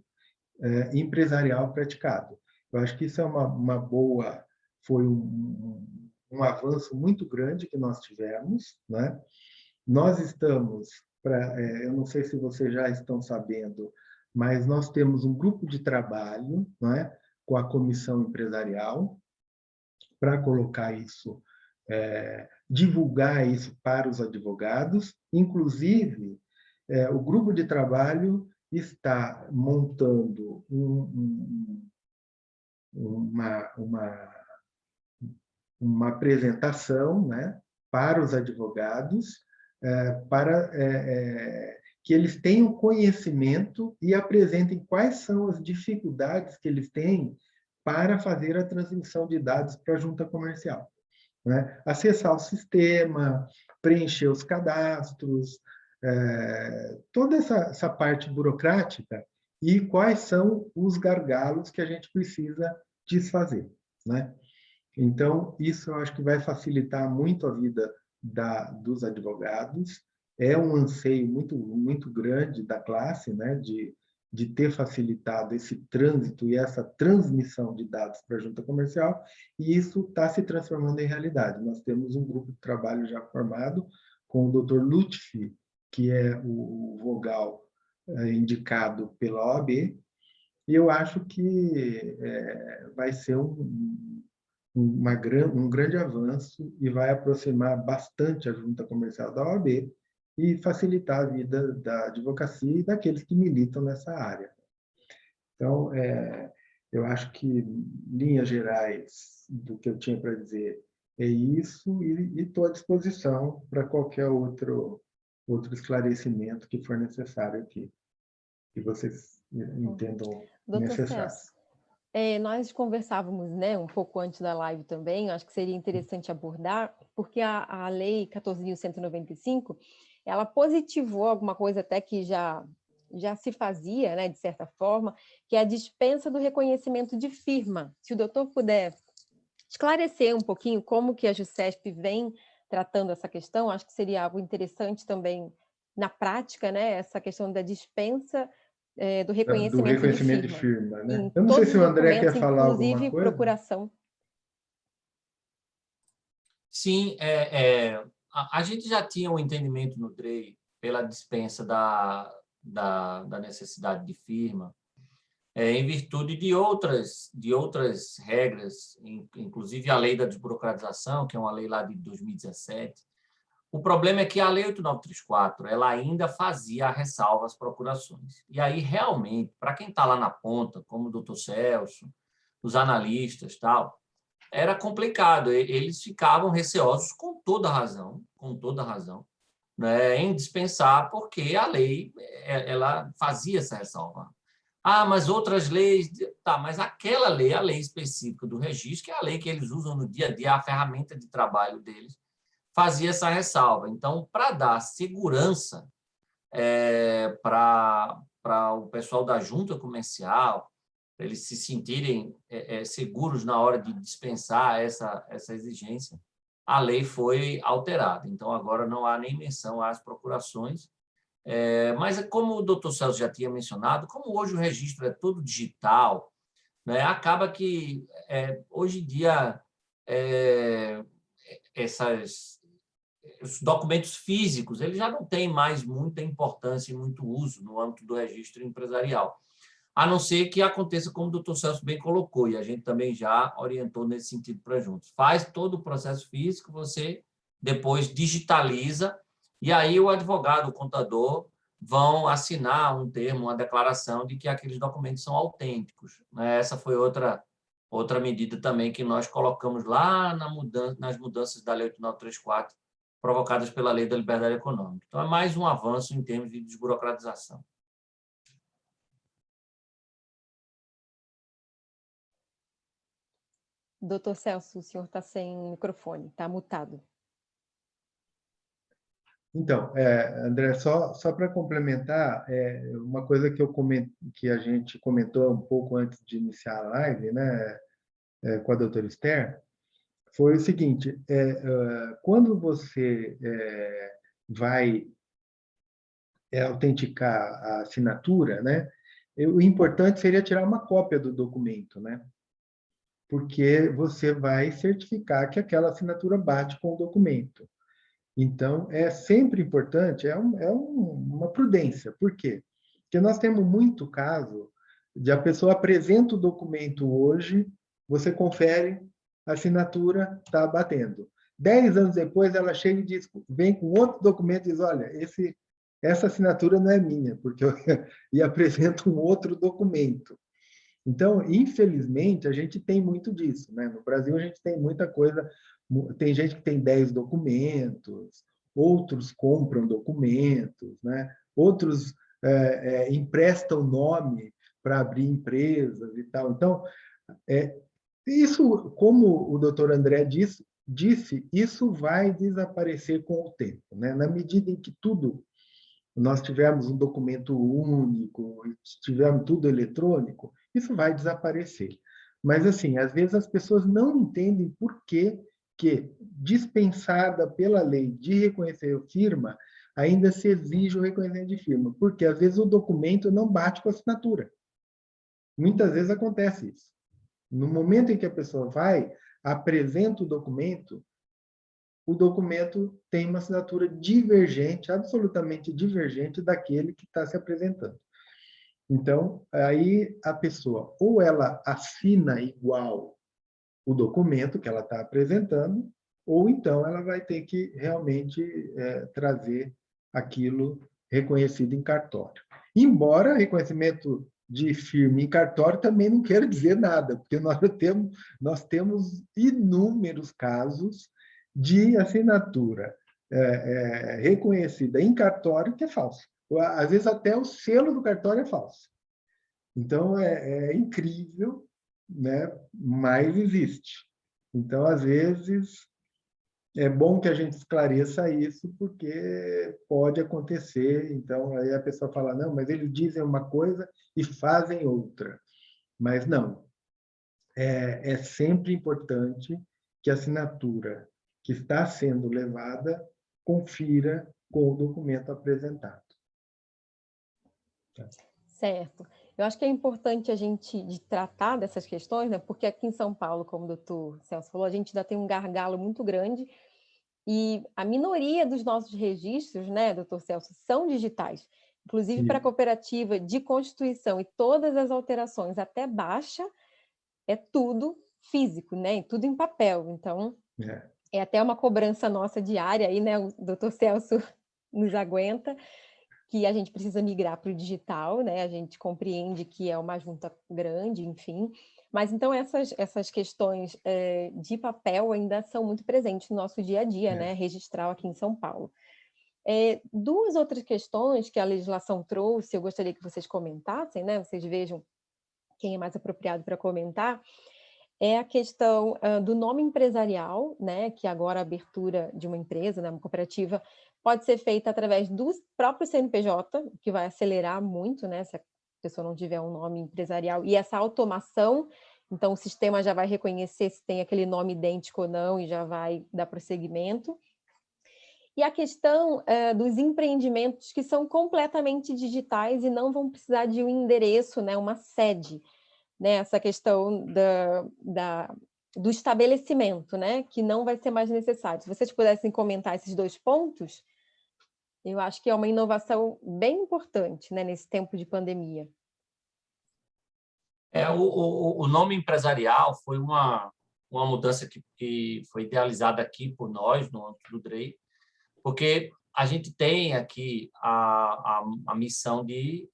empresarial praticado. Eu acho que isso é uma boa, foi um avanço muito grande que nós tivemos, né? Nós estamos, eu não sei se vocês já estão sabendo, mas nós temos um grupo de trabalho, né, com a comissão empresarial, para colocar isso, divulgar isso para os advogados. Inclusive, o grupo de trabalho está montando uma apresentação, né, para os advogados, para que eles tenham conhecimento e apresentem quais são as dificuldades que eles têm para fazer a transmissão de dados para a junta comercial, né? Acessar o sistema, preencher os cadastros, toda essa parte burocrática e quais são os gargalos que a gente precisa desfazer, né? Então, isso eu acho que vai facilitar muito a vida dos advogados, é um anseio muito grande da classe, né, de ter facilitado esse trânsito e essa transmissão de dados para a junta comercial, e isso está se transformando em realidade. Nós temos um grupo de trabalho já formado com o Dr. Lutfi, que é o vogal indicado pela OAB, e eu acho que vai ser um grande avanço e vai aproximar bastante a junta comercial da OAB e facilitar a vida da advocacia e daqueles que militam nessa área. Então, eu acho que, linhas gerais do que eu tinha para dizer é isso, e estou à disposição para qualquer outro esclarecimento que for necessário aqui, que vocês entendam necessário. Celso, nós conversávamos, né, um pouco antes da live também, acho que seria interessante abordar, porque a Lei 14.195, ela positivou alguma coisa até que já se fazia, né, de certa forma, que é a dispensa do reconhecimento de firma. Se o doutor puder esclarecer um pouquinho como que a JuSesp vem tratando essa questão, acho que seria algo interessante também na prática, né, essa questão da dispensa do reconhecimento de firma, né? Em eu não sei todos se o André quer falar alguma coisa. Inclusive procuração. Sim, a gente já tinha um entendimento no DREI pela dispensa da necessidade de firma, em virtude de outras regras, inclusive a lei da desburocratização, que é uma lei lá de 2017. O problema é que a Lei 8.934, ela ainda fazia a ressalva às procurações. E aí, realmente, para quem está lá na ponta, como o doutor Celso, os analistas, tal, era complicado. Eles ficavam receosos, com toda razão, né, em dispensar, porque a lei ela fazia essa ressalva. Ah, mas outras leis... Tá, mas aquela lei, a lei específica do registro, que é a lei que eles usam no dia a dia, a ferramenta de trabalho deles, fazia essa ressalva. Então, para dar segurança para o pessoal da junta comercial, para eles se sentirem seguros na hora de dispensar essa exigência, a lei foi alterada. Então, agora não há nem menção às procurações. Mas, como o doutor Celso já tinha mencionado, como hoje o registro é todo digital, né, acaba que, hoje em dia, os documentos físicos eles já não têm mais muita importância e muito uso no âmbito do registro empresarial, a não ser que aconteça como o doutor Celso bem colocou, e a gente também já orientou nesse sentido para juntos. Faz todo o processo físico, você depois digitaliza, e aí o advogado, o contador, vão assinar um termo, uma declaração de que aqueles documentos são autênticos. Essa foi outra medida também que nós colocamos lá nas mudanças da Lei 8.934, provocadas pela Lei da Liberdade Econômica. Então, é mais um avanço em termos de desburocratização. Doutor Celso, o senhor está sem microfone, está mutado. Então, André, só para complementar, uma coisa que a gente comentou um pouco antes de iniciar a live, né, com a doutora Esther, foi o seguinte: quando você vai autenticar a assinatura, né, o importante seria tirar uma cópia do documento, né, porque você vai certificar que aquela assinatura bate com o documento. Então, é sempre importante, uma prudência. Por quê? Porque nós temos muito caso de a pessoa apresenta o documento hoje, você confere, a assinatura está batendo. 10 anos depois, ela chega e diz, vem com outro documento e diz, olha, essa assinatura não é minha, porque e apresenta um outro documento. Então, infelizmente, a gente tem muito disso, né? No Brasil, a gente tem muita coisa, tem gente que tem 10 documentos, outros compram documentos, né? Outros emprestam nome para abrir empresas e tal. Então, isso, como o doutor André disse, isso vai desaparecer com o tempo, né? Na medida em que nós tivermos um documento único, tivermos tudo eletrônico, isso vai desaparecer. Mas, assim, às vezes as pessoas não entendem por que que, dispensada pela lei de reconhecer firma, ainda se exige o reconhecimento de firma, porque às vezes o documento não bate com a assinatura. Muitas vezes acontece isso. No momento em que a pessoa vai, apresenta o documento tem uma assinatura divergente, absolutamente divergente daquele que está se apresentando. Então, aí a pessoa, ou ela assina igual o documento que ela está apresentando, ou então ela vai ter que realmente trazer aquilo reconhecido em cartório. Embora reconhecimento de firma em cartório também não quer dizer nada, porque nós temos inúmeros casos de assinatura reconhecida em cartório que é falsa. Às vezes até o selo do cartório é falso. Então, é incrível, né? Mas existe. Então, às vezes, é bom que a gente esclareça isso, porque pode acontecer. Então, aí a pessoa fala, não, mas eles dizem uma coisa e fazem outra. Mas não. É sempre importante que a assinatura que está sendo levada confira com o documento apresentado. Certo. Eu acho que é importante a gente tratar dessas questões, né? Porque aqui em São Paulo, como o doutor Celso falou, a gente ainda tem um gargalo muito grande e a minoria dos nossos registros, né, doutor Celso, são digitais. Inclusive para a cooperativa de constituição e todas as alterações até baixa, é tudo físico, né? Tudo em papel. Então, é até uma cobrança nossa diária aí, né? O doutor Celso nos aguenta, que a gente precisa migrar para o digital, né? A gente compreende que é uma junta grande, enfim. Mas, então, essas questões de papel ainda são muito presentes no nosso dia a dia, né? Registral aqui em São Paulo. Duas outras questões que a legislação trouxe, eu gostaria que vocês comentassem, né? Vocês vejam quem é mais apropriado para comentar, é a questão do nome empresarial, né, que agora a abertura de uma empresa, né, uma cooperativa, pode ser feita através do próprio CNPJ, o que vai acelerar muito, né, se a pessoa não tiver um nome empresarial, e essa automação, então o sistema já vai reconhecer se tem aquele nome idêntico ou não e já vai dar prosseguimento. E a questão dos empreendimentos que são completamente digitais e não vão precisar de um endereço, né, uma sede, né, essa questão do estabelecimento, né, que não vai ser mais necessário. Se vocês pudessem comentar esses dois pontos, eu acho que é uma inovação bem importante, né, nesse tempo de pandemia. O nome empresarial foi uma mudança que foi idealizada aqui por nós, no âmbito do DREI, porque a gente tem aqui a missão de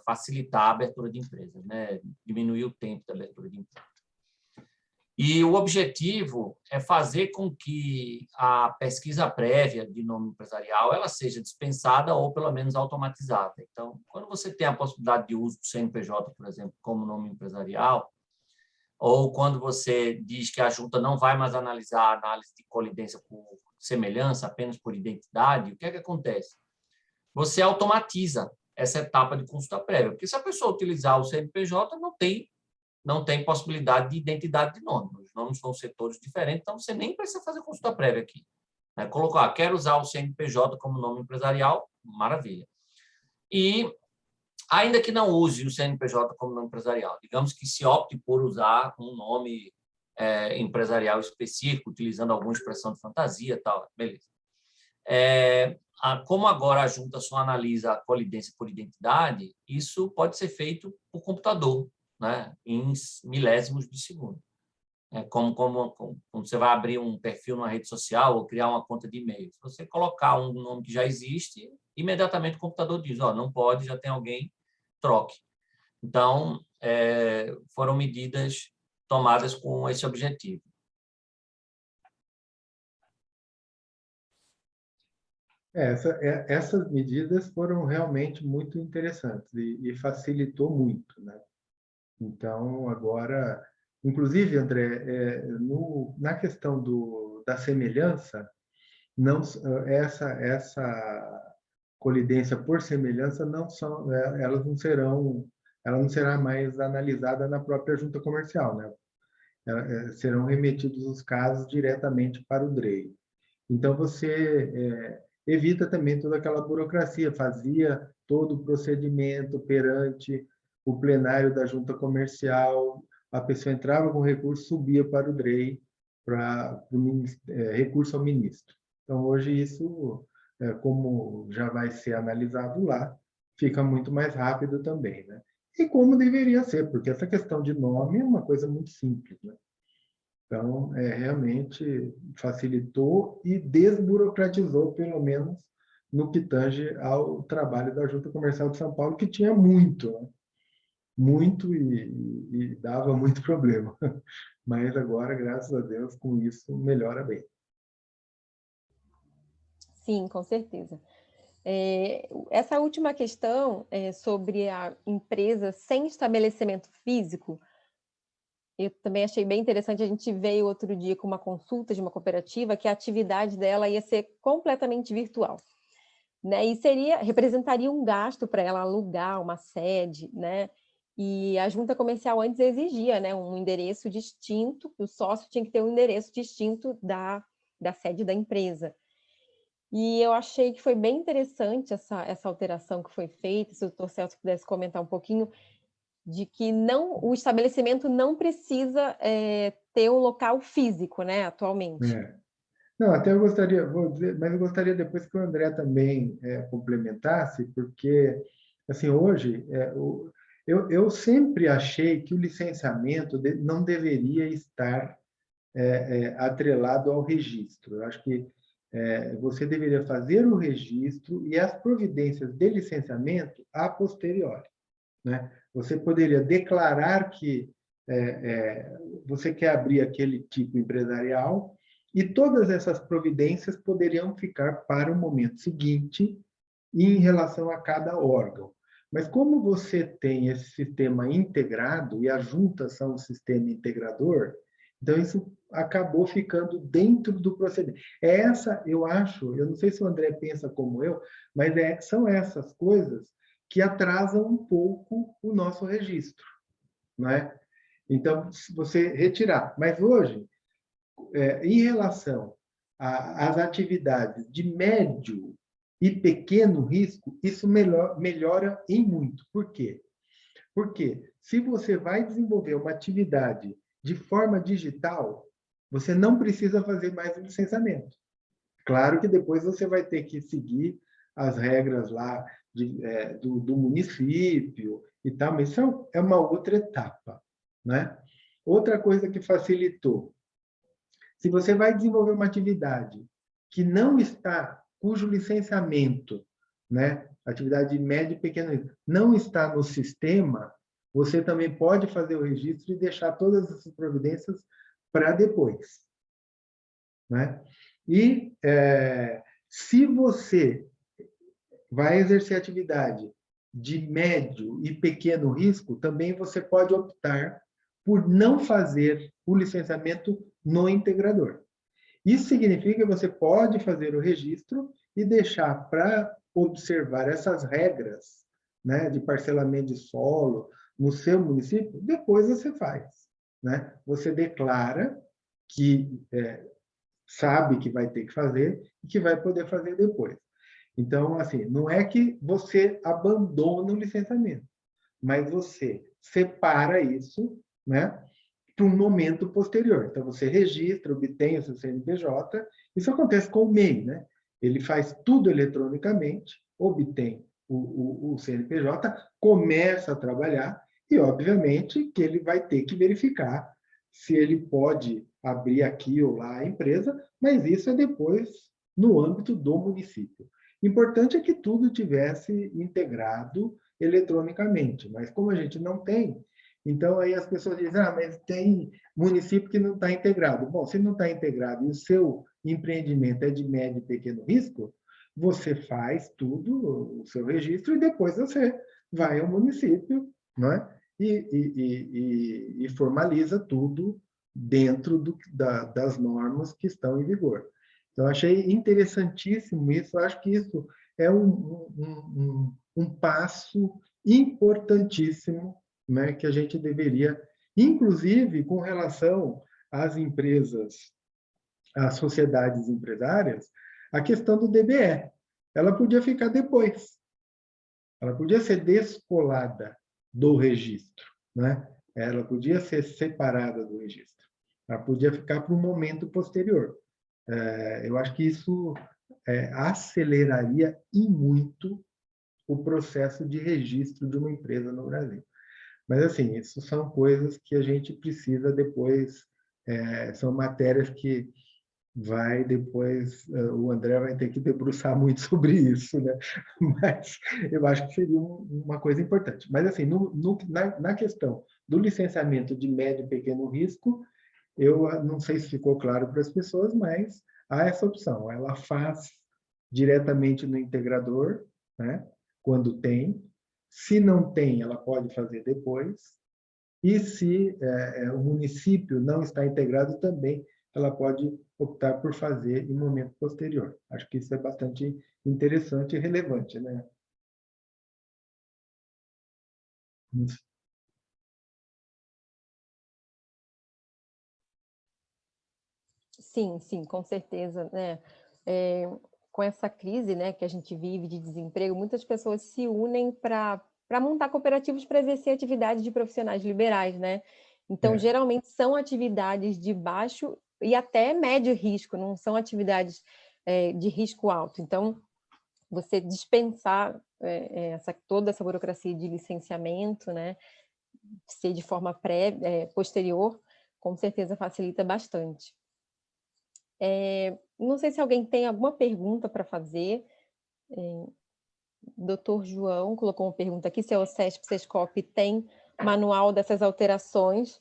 facilitar a abertura de empresas, né? Diminuir o tempo da abertura de empresas. E o objetivo é fazer com que a pesquisa prévia de nome empresarial ela seja dispensada ou, pelo menos, automatizada. Então, quando você tem a possibilidade de uso do CNPJ, por exemplo, como nome empresarial, ou quando você diz que a junta não vai mais analisar a análise de colidência por semelhança, apenas por identidade, o que é que acontece? Você automatiza essa etapa de consulta prévia, porque se a pessoa utilizar o CNPJ, não tem possibilidade de identidade de nome. Os nomes vão ser todos diferentes, então você nem precisa fazer consulta prévia aqui. Colocar, quero usar o CNPJ como nome empresarial, maravilha. E, ainda que não use o CNPJ como nome empresarial, digamos que se opte por usar um nome empresarial específico, utilizando alguma expressão de fantasia e tal, beleza. Como agora a junta só analisa a colidência por identidade, isso pode ser feito por computador, né, em milésimos de segundo. Como quando você vai abrir um perfil numa rede social ou criar uma conta de e-mail. Se você colocar um nome que já existe, imediatamente o computador diz, não pode, já tem alguém, troque. Então, foram medidas tomadas com esse objetivo. Essas medidas foram realmente muito interessantes e facilitou muito, né? Então, agora, inclusive, André, na questão da semelhança, não, essa colidência por semelhança ela não será mais analisada na própria junta comercial, né? serão remetidos os casos diretamente para o DREI. Então, você evita também toda aquela burocracia, fazia todo o procedimento perante o plenário da junta comercial, a pessoa entrava com recurso, subia para o DREI, para o recurso ao ministro. Então, hoje, isso, como já vai ser analisado lá, fica muito mais rápido também, né? E como deveria ser, porque essa questão de nome é uma coisa muito simples, né? Então, realmente facilitou e desburocratizou, pelo menos no que tange ao trabalho da Junta Comercial de São Paulo, que tinha muito, né? Muito e dava muito problema. Mas agora, graças a Deus, com isso melhora bem. Sim, com certeza. Essa última questão sobre a empresa sem estabelecimento físico, eu também achei bem interessante. A gente veio outro dia com uma consulta de uma cooperativa que a atividade dela ia ser completamente virtual, né? E representaria um gasto para ela alugar uma sede, né? E a junta comercial antes exigia, né, um endereço distinto, o sócio tinha que ter um endereço distinto da sede da empresa. E eu achei que foi bem interessante essa alteração que foi feita. Se o Dr. Celso pudesse comentar um pouquinho, de que o estabelecimento não precisa ter um local físico, né, atualmente. Não, até eu gostaria, vou dizer, mas eu gostaria depois que o André também complementasse, porque, assim, hoje, eu sempre achei que o licenciamento não deveria estar atrelado ao registro. Eu acho que você deveria fazer o registro e as providências de licenciamento a posteriori, né? Você poderia declarar que você quer abrir aquele tipo empresarial e todas essas providências poderiam ficar para o momento seguinte em relação a cada órgão. Mas como você tem esse sistema integrado e as juntas são um sistema integrador, então isso acabou ficando dentro do procedimento. Eu acho, eu não sei se o André pensa como eu, mas são essas coisas que atrasam um pouco o nosso registro, não é? Então, se você retirar. Mas hoje, em relação às atividades de médio e pequeno risco, isso melhora em muito. Por quê? Porque se você vai desenvolver uma atividade de forma digital, você não precisa fazer mais o licenciamento. Claro que depois você vai ter que seguir as regras lá do município e tal, mas isso é uma outra etapa, né? Outra coisa que facilitou, se você vai desenvolver uma atividade que não está, cujo licenciamento, né, atividade de médio e pequeno, não está no sistema, você também pode fazer o registro e deixar todas essas providências para depois, né? E se você vai exercer atividade de médio e pequeno risco, também você pode optar por não fazer o licenciamento no integrador. Isso significa que você pode fazer o registro e deixar para observar essas regras, né, de parcelamento de solo no seu município, depois você faz, né? Você declara que sabe que vai ter que fazer e que vai poder fazer depois. Então, assim, não é que você abandona o licenciamento, mas você separa isso, né, para um momento posterior. Então, você registra, obtém o seu CNPJ. Isso acontece com o MEI, né? Ele faz tudo eletronicamente, obtém o CNPJ, começa a trabalhar e, obviamente, que ele vai ter que verificar se ele pode abrir aqui ou lá a empresa, mas isso é depois no âmbito do município. Importante é que tudo tivesse integrado eletronicamente, mas como a gente não tem, então aí as pessoas dizem, mas tem município que não está integrado. Bom, se não está integrado e o seu empreendimento é de médio e pequeno risco, você faz tudo, o seu registro, e depois você vai ao município, não é? E formaliza tudo dentro das normas que estão em vigor. Então, achei interessantíssimo isso. Acho que isso é um passo importantíssimo, né, que a gente deveria inclusive com relação às empresas, às sociedades empresárias, a questão do DBE. Ela podia ficar depois. Ela podia ser descolada do registro, né? Ela podia ser separada do registro. Ela podia ficar para um momento posterior. Eu acho que isso aceleraria e muito o processo de registro de uma empresa no Brasil. Mas, assim, isso são coisas que a gente precisa depois, são matérias que vai depois, o André vai ter que debruçar muito sobre isso, né? Mas eu acho que seria uma coisa importante. Mas, assim, na questão do licenciamento de médio e pequeno risco, eu não sei se ficou claro para as pessoas, mas há essa opção. Ela faz diretamente no integrador, né? Quando tem. Se não tem, ela pode fazer depois. E se o município não está integrado também, ela pode optar por fazer em momento posterior. Acho que isso é bastante interessante e relevante, né? Sim, sim, com certeza, né? Com essa crise, né, que a gente vive de desemprego, muitas pessoas se unem para montar cooperativas para exercer atividades de profissionais liberais, né? Então, geralmente são atividades de baixo e até médio risco, não são atividades de risco alto. Então, você dispensar toda essa burocracia de licenciamento, né, ser de forma posterior, com certeza facilita bastante. Não sei se alguém tem alguma pergunta para fazer. Doutor João colocou uma pergunta aqui, se a OCESP Sescop tem manual dessas alterações.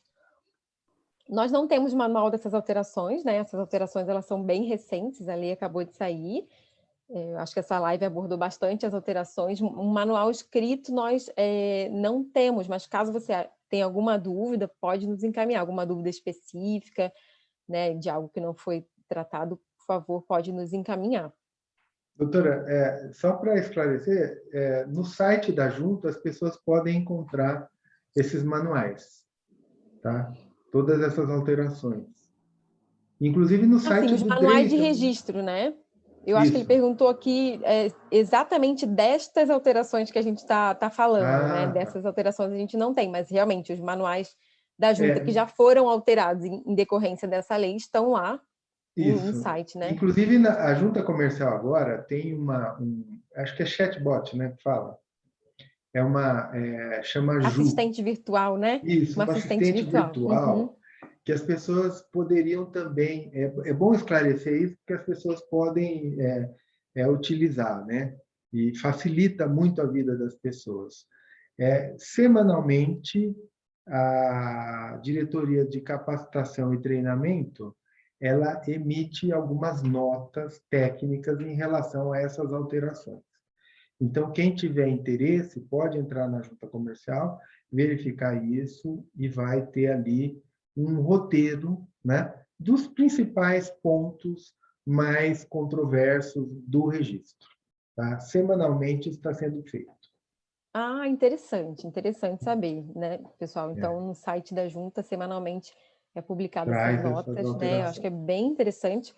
Nós não temos manual dessas alterações, né? Essas alterações elas são bem recentes, a lei acabou de sair. Acho que essa live abordou bastante as alterações. Um manual escrito nós não temos, mas caso você tenha alguma dúvida, pode nos encaminhar, alguma dúvida específica, né, de algo que não foi tratado, por favor, pode nos encaminhar. Doutora, só para esclarecer, no site da Junta as pessoas podem encontrar esses manuais, tá? Todas essas alterações. Inclusive no site os do manuais DREI... de registro, né? Eu Isso. Acho que ele perguntou aqui exatamente destas alterações que a gente está falando, né? Dessas alterações a gente não tem, mas realmente os manuais da Junta que já foram alterados em decorrência dessa lei estão lá no site, né? Inclusive, a Junta Comercial agora tem acho que é chatbot, né, que fala. Chama Ju. Assistente virtual, né? Isso, uma assistente virtual. Uhum. Que as pessoas poderiam também... É bom esclarecer isso, porque as pessoas podem utilizar, né? E facilita muito a vida das pessoas. Semanalmente, a Diretoria de Capacitação e Treinamento ela emite algumas notas técnicas em relação a essas alterações. Então, quem tiver interesse pode entrar na Junta Comercial, verificar isso e vai ter ali um roteiro, né, dos principais pontos mais controversos do registro. Tá? Semanalmente está sendo feito. Interessante saber, né, pessoal? Então, no site da Junta, semanalmente é publicado essas notas, né? Eu acho que é bem interessante,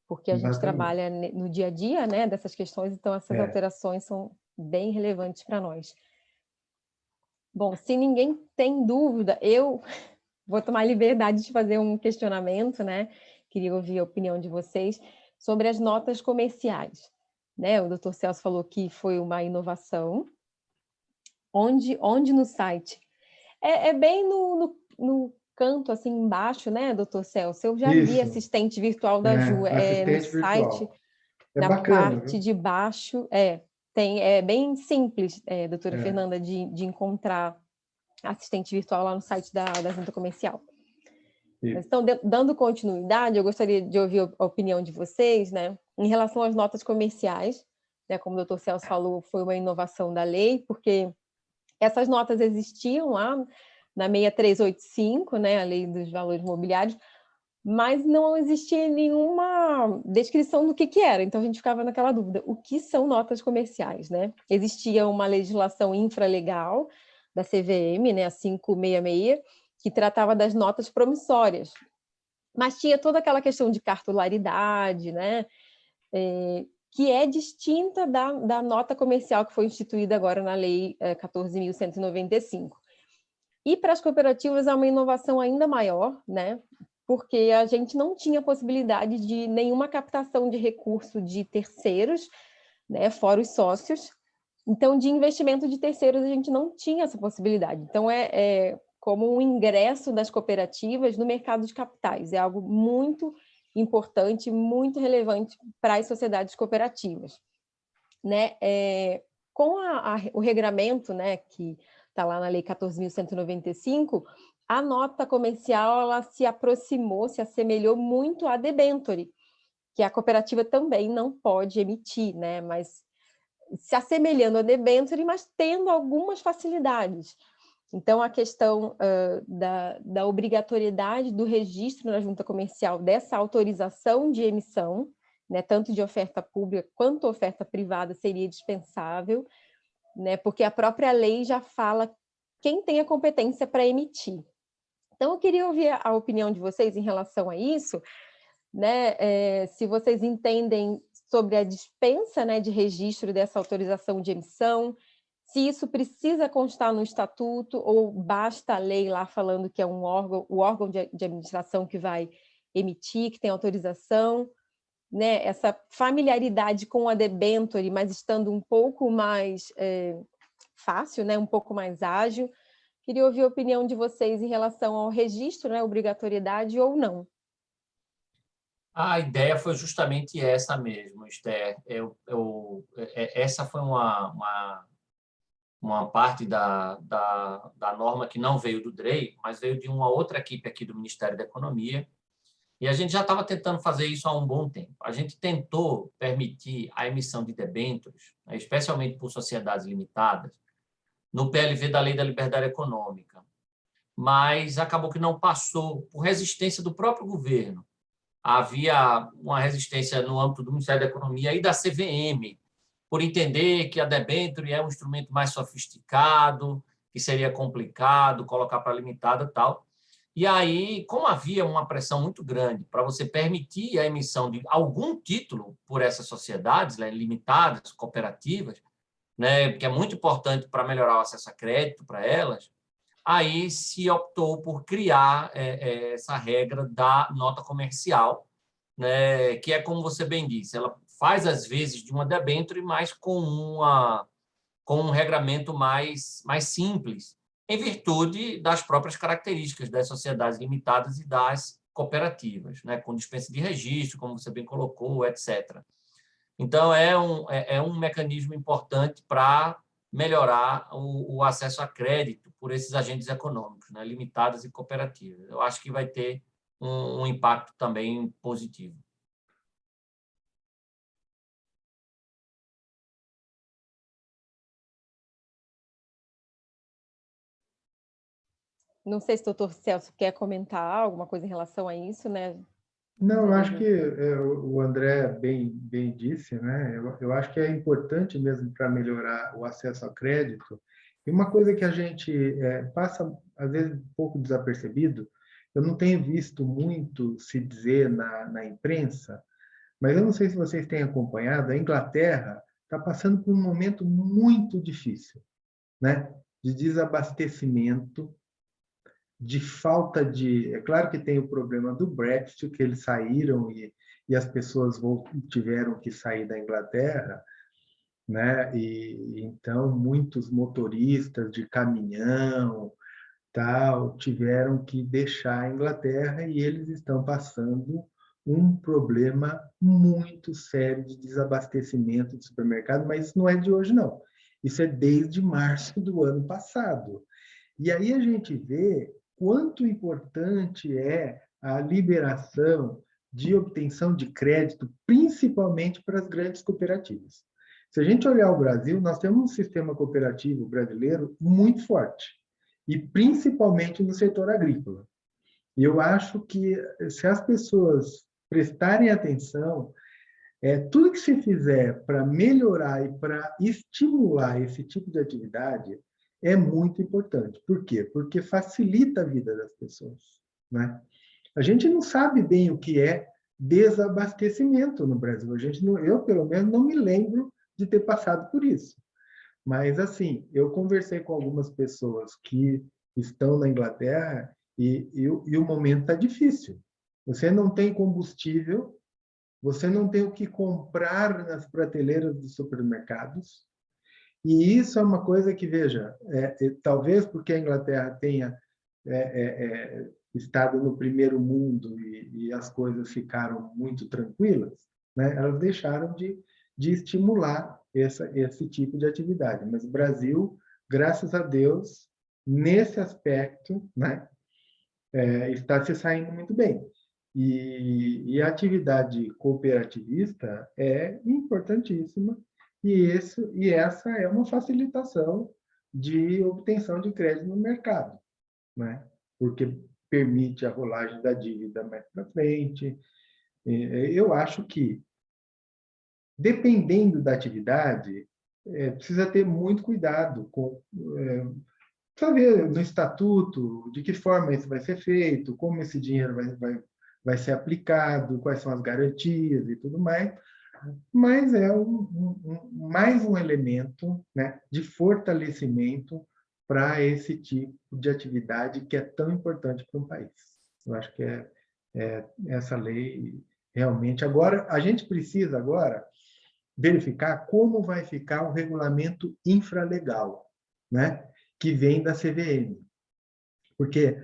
porque a gente trabalha no dia a dia, né, dessas questões, então essas alterações são bem relevantes para nós. Bom, se ninguém tem dúvida, eu vou tomar liberdade de fazer um questionamento, né? Queria ouvir a opinião de vocês sobre as notas comerciais, né? O Dr. Celso falou que foi uma inovação. Onde no site? É bem no canto, assim, embaixo, né, doutor Celso? Eu já vi assistente virtual da Ju, no site, na bacana, parte de baixo, é bem simples, doutora Fernanda, de encontrar assistente virtual lá no site da Junta Comercial. Mas, então, dando continuidade, eu gostaria de ouvir a opinião de vocês, né, em relação às notas comerciais, né, como o doutor Celso falou, foi uma inovação da lei, porque essas notas existiam lá na 6385, né, a Lei dos Valores Mobiliários, mas não existia nenhuma descrição do que era. Então, a gente ficava naquela dúvida, o que são notas comerciais, né? Existia uma legislação infralegal da CVM, né, a 566, que tratava das notas promissórias. Mas tinha toda aquela questão de cartularidade, né? Que é distinta da nota comercial que foi instituída agora na Lei 14.195. E para as cooperativas há uma inovação ainda maior, né? Porque a gente não tinha possibilidade de nenhuma captação de recurso de terceiros, né? Fora os sócios. Então, de investimento de terceiros, a gente não tinha essa possibilidade. Então, é como um ingresso das cooperativas no mercado de capitais. É algo muito importante, muito relevante para as sociedades cooperativas. Né? Com o regramento, né, que está lá na Lei 14.195, a nota comercial ela se aproximou, se assemelhou muito à debenture, que a cooperativa também não pode emitir, né? Mas se assemelhando à debenture, mas tendo algumas facilidades. Então, a questão da obrigatoriedade do registro na junta comercial dessa autorização de emissão, né, tanto de oferta pública quanto oferta privada, seria dispensável, né, porque a própria lei já fala quem tem a competência para emitir. Então, eu queria ouvir a opinião de vocês em relação a isso, né, se vocês entendem sobre a dispensa, né, de registro dessa autorização de emissão, se isso precisa constar no estatuto ou basta a lei lá falando que é o órgão de administração que vai emitir, que tem autorização, né? Essa familiaridade com a debenture, mas estando um pouco mais fácil, né? Um pouco mais ágil. Queria ouvir a opinião de vocês em relação ao registro, né? Obrigatoriedade ou não. A ideia foi justamente essa mesmo, Esther. Essa foi uma parte da norma que não veio do DREI, mas veio de uma outra equipe aqui do Ministério da Economia, e a gente já estava tentando fazer isso há um bom tempo. A gente tentou permitir a emissão de debêntures, né, especialmente por sociedades limitadas, no PLV da Lei da Liberdade Econômica, mas acabou que não passou por resistência do próprio governo. Havia uma resistência no âmbito do Ministério da Economia e da CVM, por entender que a debênture é um instrumento mais sofisticado, que seria complicado colocar para limitada e tal. E aí, como havia uma pressão muito grande para você permitir a emissão de algum título por essas sociedades, né, limitadas, cooperativas, né, que é muito importante para melhorar o acesso a crédito para elas, aí se optou por criar essa regra da nota comercial, né, que é, como você bem disse, ela faz, às vezes, de uma debênture, mas com um regramento mais simples, em virtude das próprias características das sociedades limitadas e das cooperativas, né, com dispensa de registro, como você bem colocou, etc. Então, é um mecanismo importante para melhorar o acesso a crédito por esses agentes econômicos, né, limitadas e cooperativas. Eu acho que vai ter um impacto também positivo. Não sei se o doutor Celso quer comentar alguma coisa em relação a isso, né? Não, eu acho que o André bem disse, né? Eu acho que é importante mesmo para melhorar o acesso a crédito. E uma coisa que a gente passa, às vezes, um pouco desapercebido, eu não tenho visto muito se dizer na imprensa, mas eu não sei se vocês têm acompanhado, a Inglaterra está passando por um momento muito difícil, né? De desabastecimento, de falta de... É claro que tem o problema do Brexit, que eles saíram e as pessoas tiveram que sair da Inglaterra, né? E então muitos motoristas de caminhão tal tiveram que deixar a Inglaterra e eles estão passando um problema muito sério de desabastecimento de supermercado, mas isso não é de hoje, não. Isso é desde março do ano passado. E aí a gente vê quanto importante é a liberação de obtenção de crédito, principalmente para as grandes cooperativas. Se a gente olhar o Brasil, nós temos um sistema cooperativo brasileiro muito forte, e principalmente no setor agrícola. E eu acho que, se as pessoas prestarem atenção, tudo que se fizer para melhorar e para estimular esse tipo de atividade, é muito importante. Por quê? Porque facilita a vida das pessoas, né? A gente não sabe bem o que é desabastecimento no Brasil. A gente não, eu, pelo menos, não me lembro de ter passado por isso. Mas, assim, eu conversei com algumas pessoas que estão na Inglaterra e o momento está difícil. Você não tem combustível, você não tem o que comprar nas prateleiras dos supermercados. E isso é uma coisa que, veja, talvez porque a Inglaterra tenha estado no primeiro mundo e as coisas ficaram muito tranquilas, né? Elas deixaram de estimular esse tipo de atividade. Mas o Brasil, graças a Deus, nesse aspecto, né, está se saindo muito bem. E a atividade cooperativista é importantíssima, e essa é uma facilitação de obtenção de crédito no mercado, né? Porque permite a rolagem da dívida mais para frente. Eu acho que, dependendo da atividade, precisa ter muito cuidado com saber no estatuto de que forma isso vai ser feito, como esse dinheiro vai ser aplicado, quais são as garantias e tudo mais, mas é mais um elemento, né, de fortalecimento para esse tipo de atividade que é tão importante para um país. Eu acho que essa lei realmente. Agora, a gente precisa agora verificar como vai ficar o regulamento infralegal, né, que vem da CVM. Porque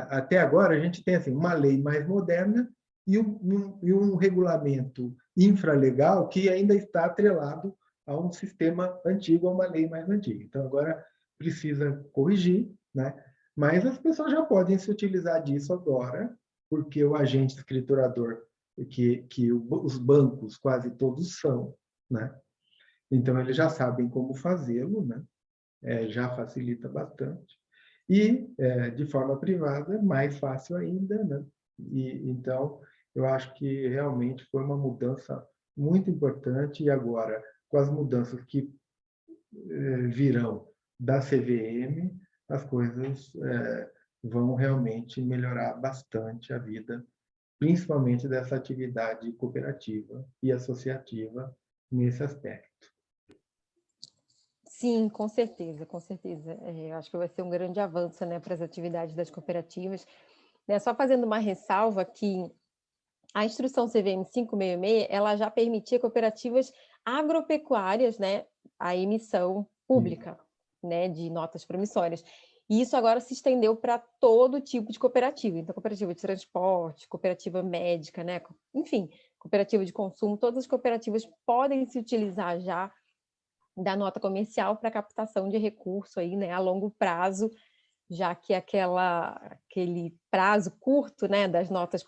até agora a gente tem assim, uma lei mais moderna e um regulamento infralegal que ainda está atrelado a um sistema antigo, a uma lei mais antiga. Então, agora precisa corrigir, né? Mas as pessoas já podem se utilizar disso agora, porque o agente escriturador, que os bancos quase todos são, né? Então, eles já sabem como fazê-lo, né? Já facilita bastante. E, de forma privada, mais fácil ainda, né? Então, eu acho que realmente foi uma mudança muito importante, e agora, com as mudanças que virão da CVM, as coisas vão realmente melhorar bastante a vida, principalmente dessa atividade cooperativa e associativa nesse aspecto. Sim, com certeza, com certeza. Acho que vai ser um grande avanço, né, para as atividades das cooperativas. Só fazendo uma ressalva que a instrução CVM 566, ela já permitia cooperativas agropecuárias, né, a emissão pública, né, de notas promissórias. E isso agora se estendeu para todo tipo de cooperativa. Então, cooperativa de transporte, cooperativa médica, né, enfim, cooperativa de consumo, todas as cooperativas podem se utilizar já da nota comercial para captação de recurso aí, né, a longo prazo, já que aquele prazo curto, né, das notas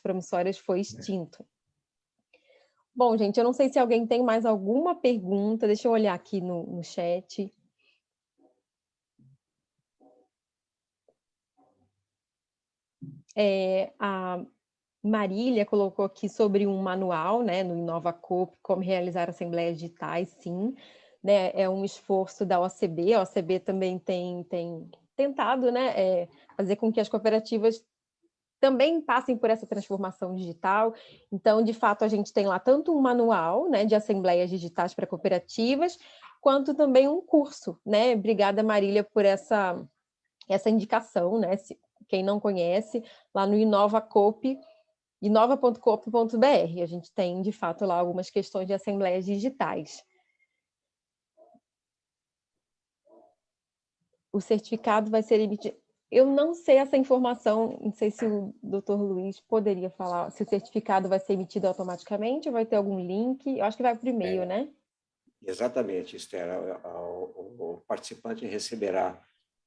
promissórias foi extinto. Bom, gente, eu não sei se alguém tem mais alguma pergunta. Deixa eu olhar aqui no chat. A Marília colocou aqui sobre um manual, né, no InovaCoop, como realizar assembleias digitais, sim. Né, é um esforço da OCB. A OCB também tem tentado, né, fazer com que as cooperativas também passem por essa transformação digital. Então, de fato, a gente tem lá tanto um manual, né, de assembleias digitais para cooperativas, quanto também um curso, né? Obrigada, Marília, por essa indicação, né? Quem não conhece, lá no InovaCoop, inova.coop.br, a gente tem, de fato, lá algumas questões de assembleias digitais. O certificado vai ser emitido... Eu não sei essa informação, não sei se o Dr. Luiz poderia falar se o certificado vai ser emitido automaticamente ou vai ter algum link. Eu acho que vai por e-mail, né? Exatamente, Esther. O participante receberá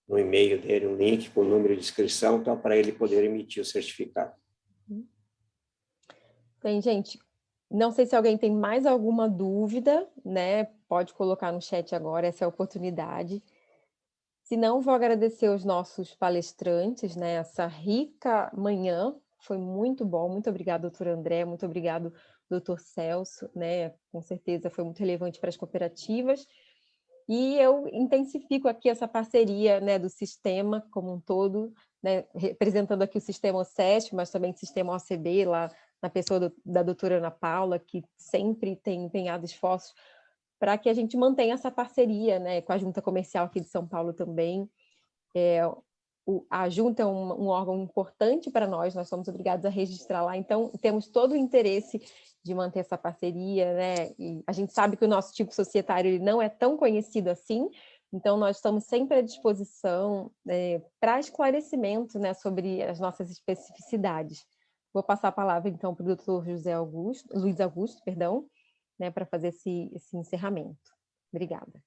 no e-mail dele um link com o número de inscrição, então, para ele poder emitir o certificado. Bem, gente, não sei se alguém tem mais alguma dúvida, né? Pode colocar no chat agora, essa é a oportunidade. Se não, vou agradecer aos nossos palestrantes, né? Essa rica manhã, foi muito bom. Muito obrigada, doutor André, muito obrigado, doutor Celso, né? Com certeza foi muito relevante para as cooperativas. E eu intensifico aqui essa parceria, né, do sistema como um todo, né, representando aqui o sistema OCESP, mas também o sistema OCB, lá na pessoa da doutora Ana Paula, que sempre tem empenhado esforços para que a gente mantenha essa parceria, né, com a Junta Comercial aqui de São Paulo também. A Junta é um órgão importante para nós somos obrigados a registrar lá, então temos todo o interesse de manter essa parceria, né? E a gente sabe que o nosso tipo societário ele não é tão conhecido assim, então nós estamos sempre à disposição para esclarecimento, né, sobre as nossas especificidades. Vou passar a palavra então para o Dr. Luiz Augusto, né, para fazer esse encerramento. Obrigada.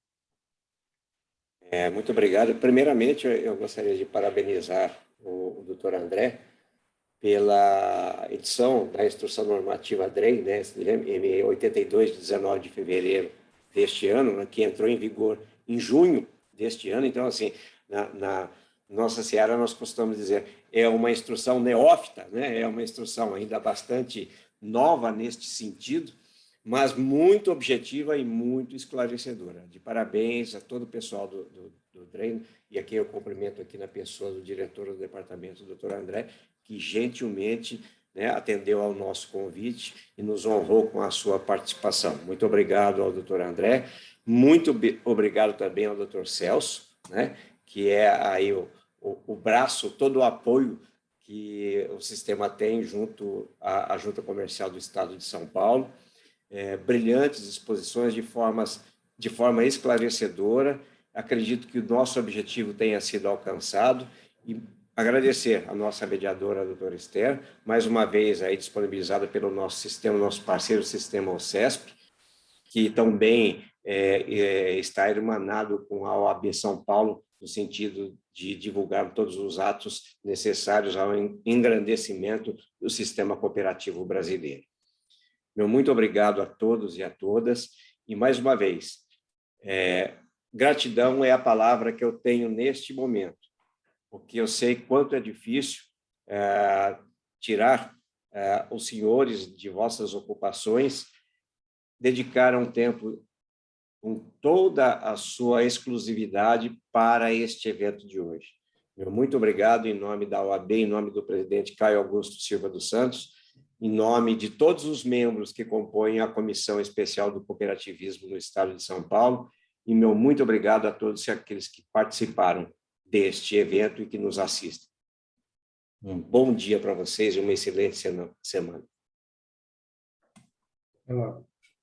Muito obrigado. Primeiramente, eu gostaria de parabenizar o Dr. André pela edição da Instrução Normativa DREI, né, M 82, de 19 de fevereiro deste ano, né, que entrou em vigor em junho deste ano. Então, assim, na nossa seara, nós costumamos dizer, é uma instrução neófita, né, é uma instrução ainda bastante nova neste sentido, mas muito objetiva e muito esclarecedora. De parabéns a todo o pessoal do DREI, e aqui eu cumprimento aqui na pessoa do diretor do departamento, o Dr. André, que gentilmente, né, atendeu ao nosso convite e nos honrou com a sua participação. Muito obrigado ao Dr. André, muito obrigado também ao Dr. Celso, né, que é aí o braço, todo o apoio que o sistema tem junto à Junta Comercial do Estado de São Paulo. Brilhantes exposições de forma esclarecedora. Acredito que o nosso objetivo tenha sido alcançado e agradecer a nossa mediadora, a doutora Esther, mais uma vez aí disponibilizada pelo nosso sistema, nosso parceiro, o sistema OCESP, que também está irmanado com a OAB São Paulo, no sentido de divulgar todos os atos necessários ao engrandecimento do sistema cooperativo brasileiro. Meu muito obrigado a todos e a todas, e mais uma vez, gratidão é a palavra que eu tenho neste momento, porque eu sei quanto é difícil tirar os senhores de vossas ocupações, dedicar um tempo com toda a sua exclusividade para este evento de hoje. Meu muito obrigado em nome da OAB, em nome do presidente Caio Augusto Silva dos Santos, em nome de todos os membros que compõem a Comissão Especial do Cooperativismo no Estado de São Paulo, e meu muito obrigado a todos aqueles que participaram deste evento e que nos assistem. Um bom dia para vocês e uma excelente semana.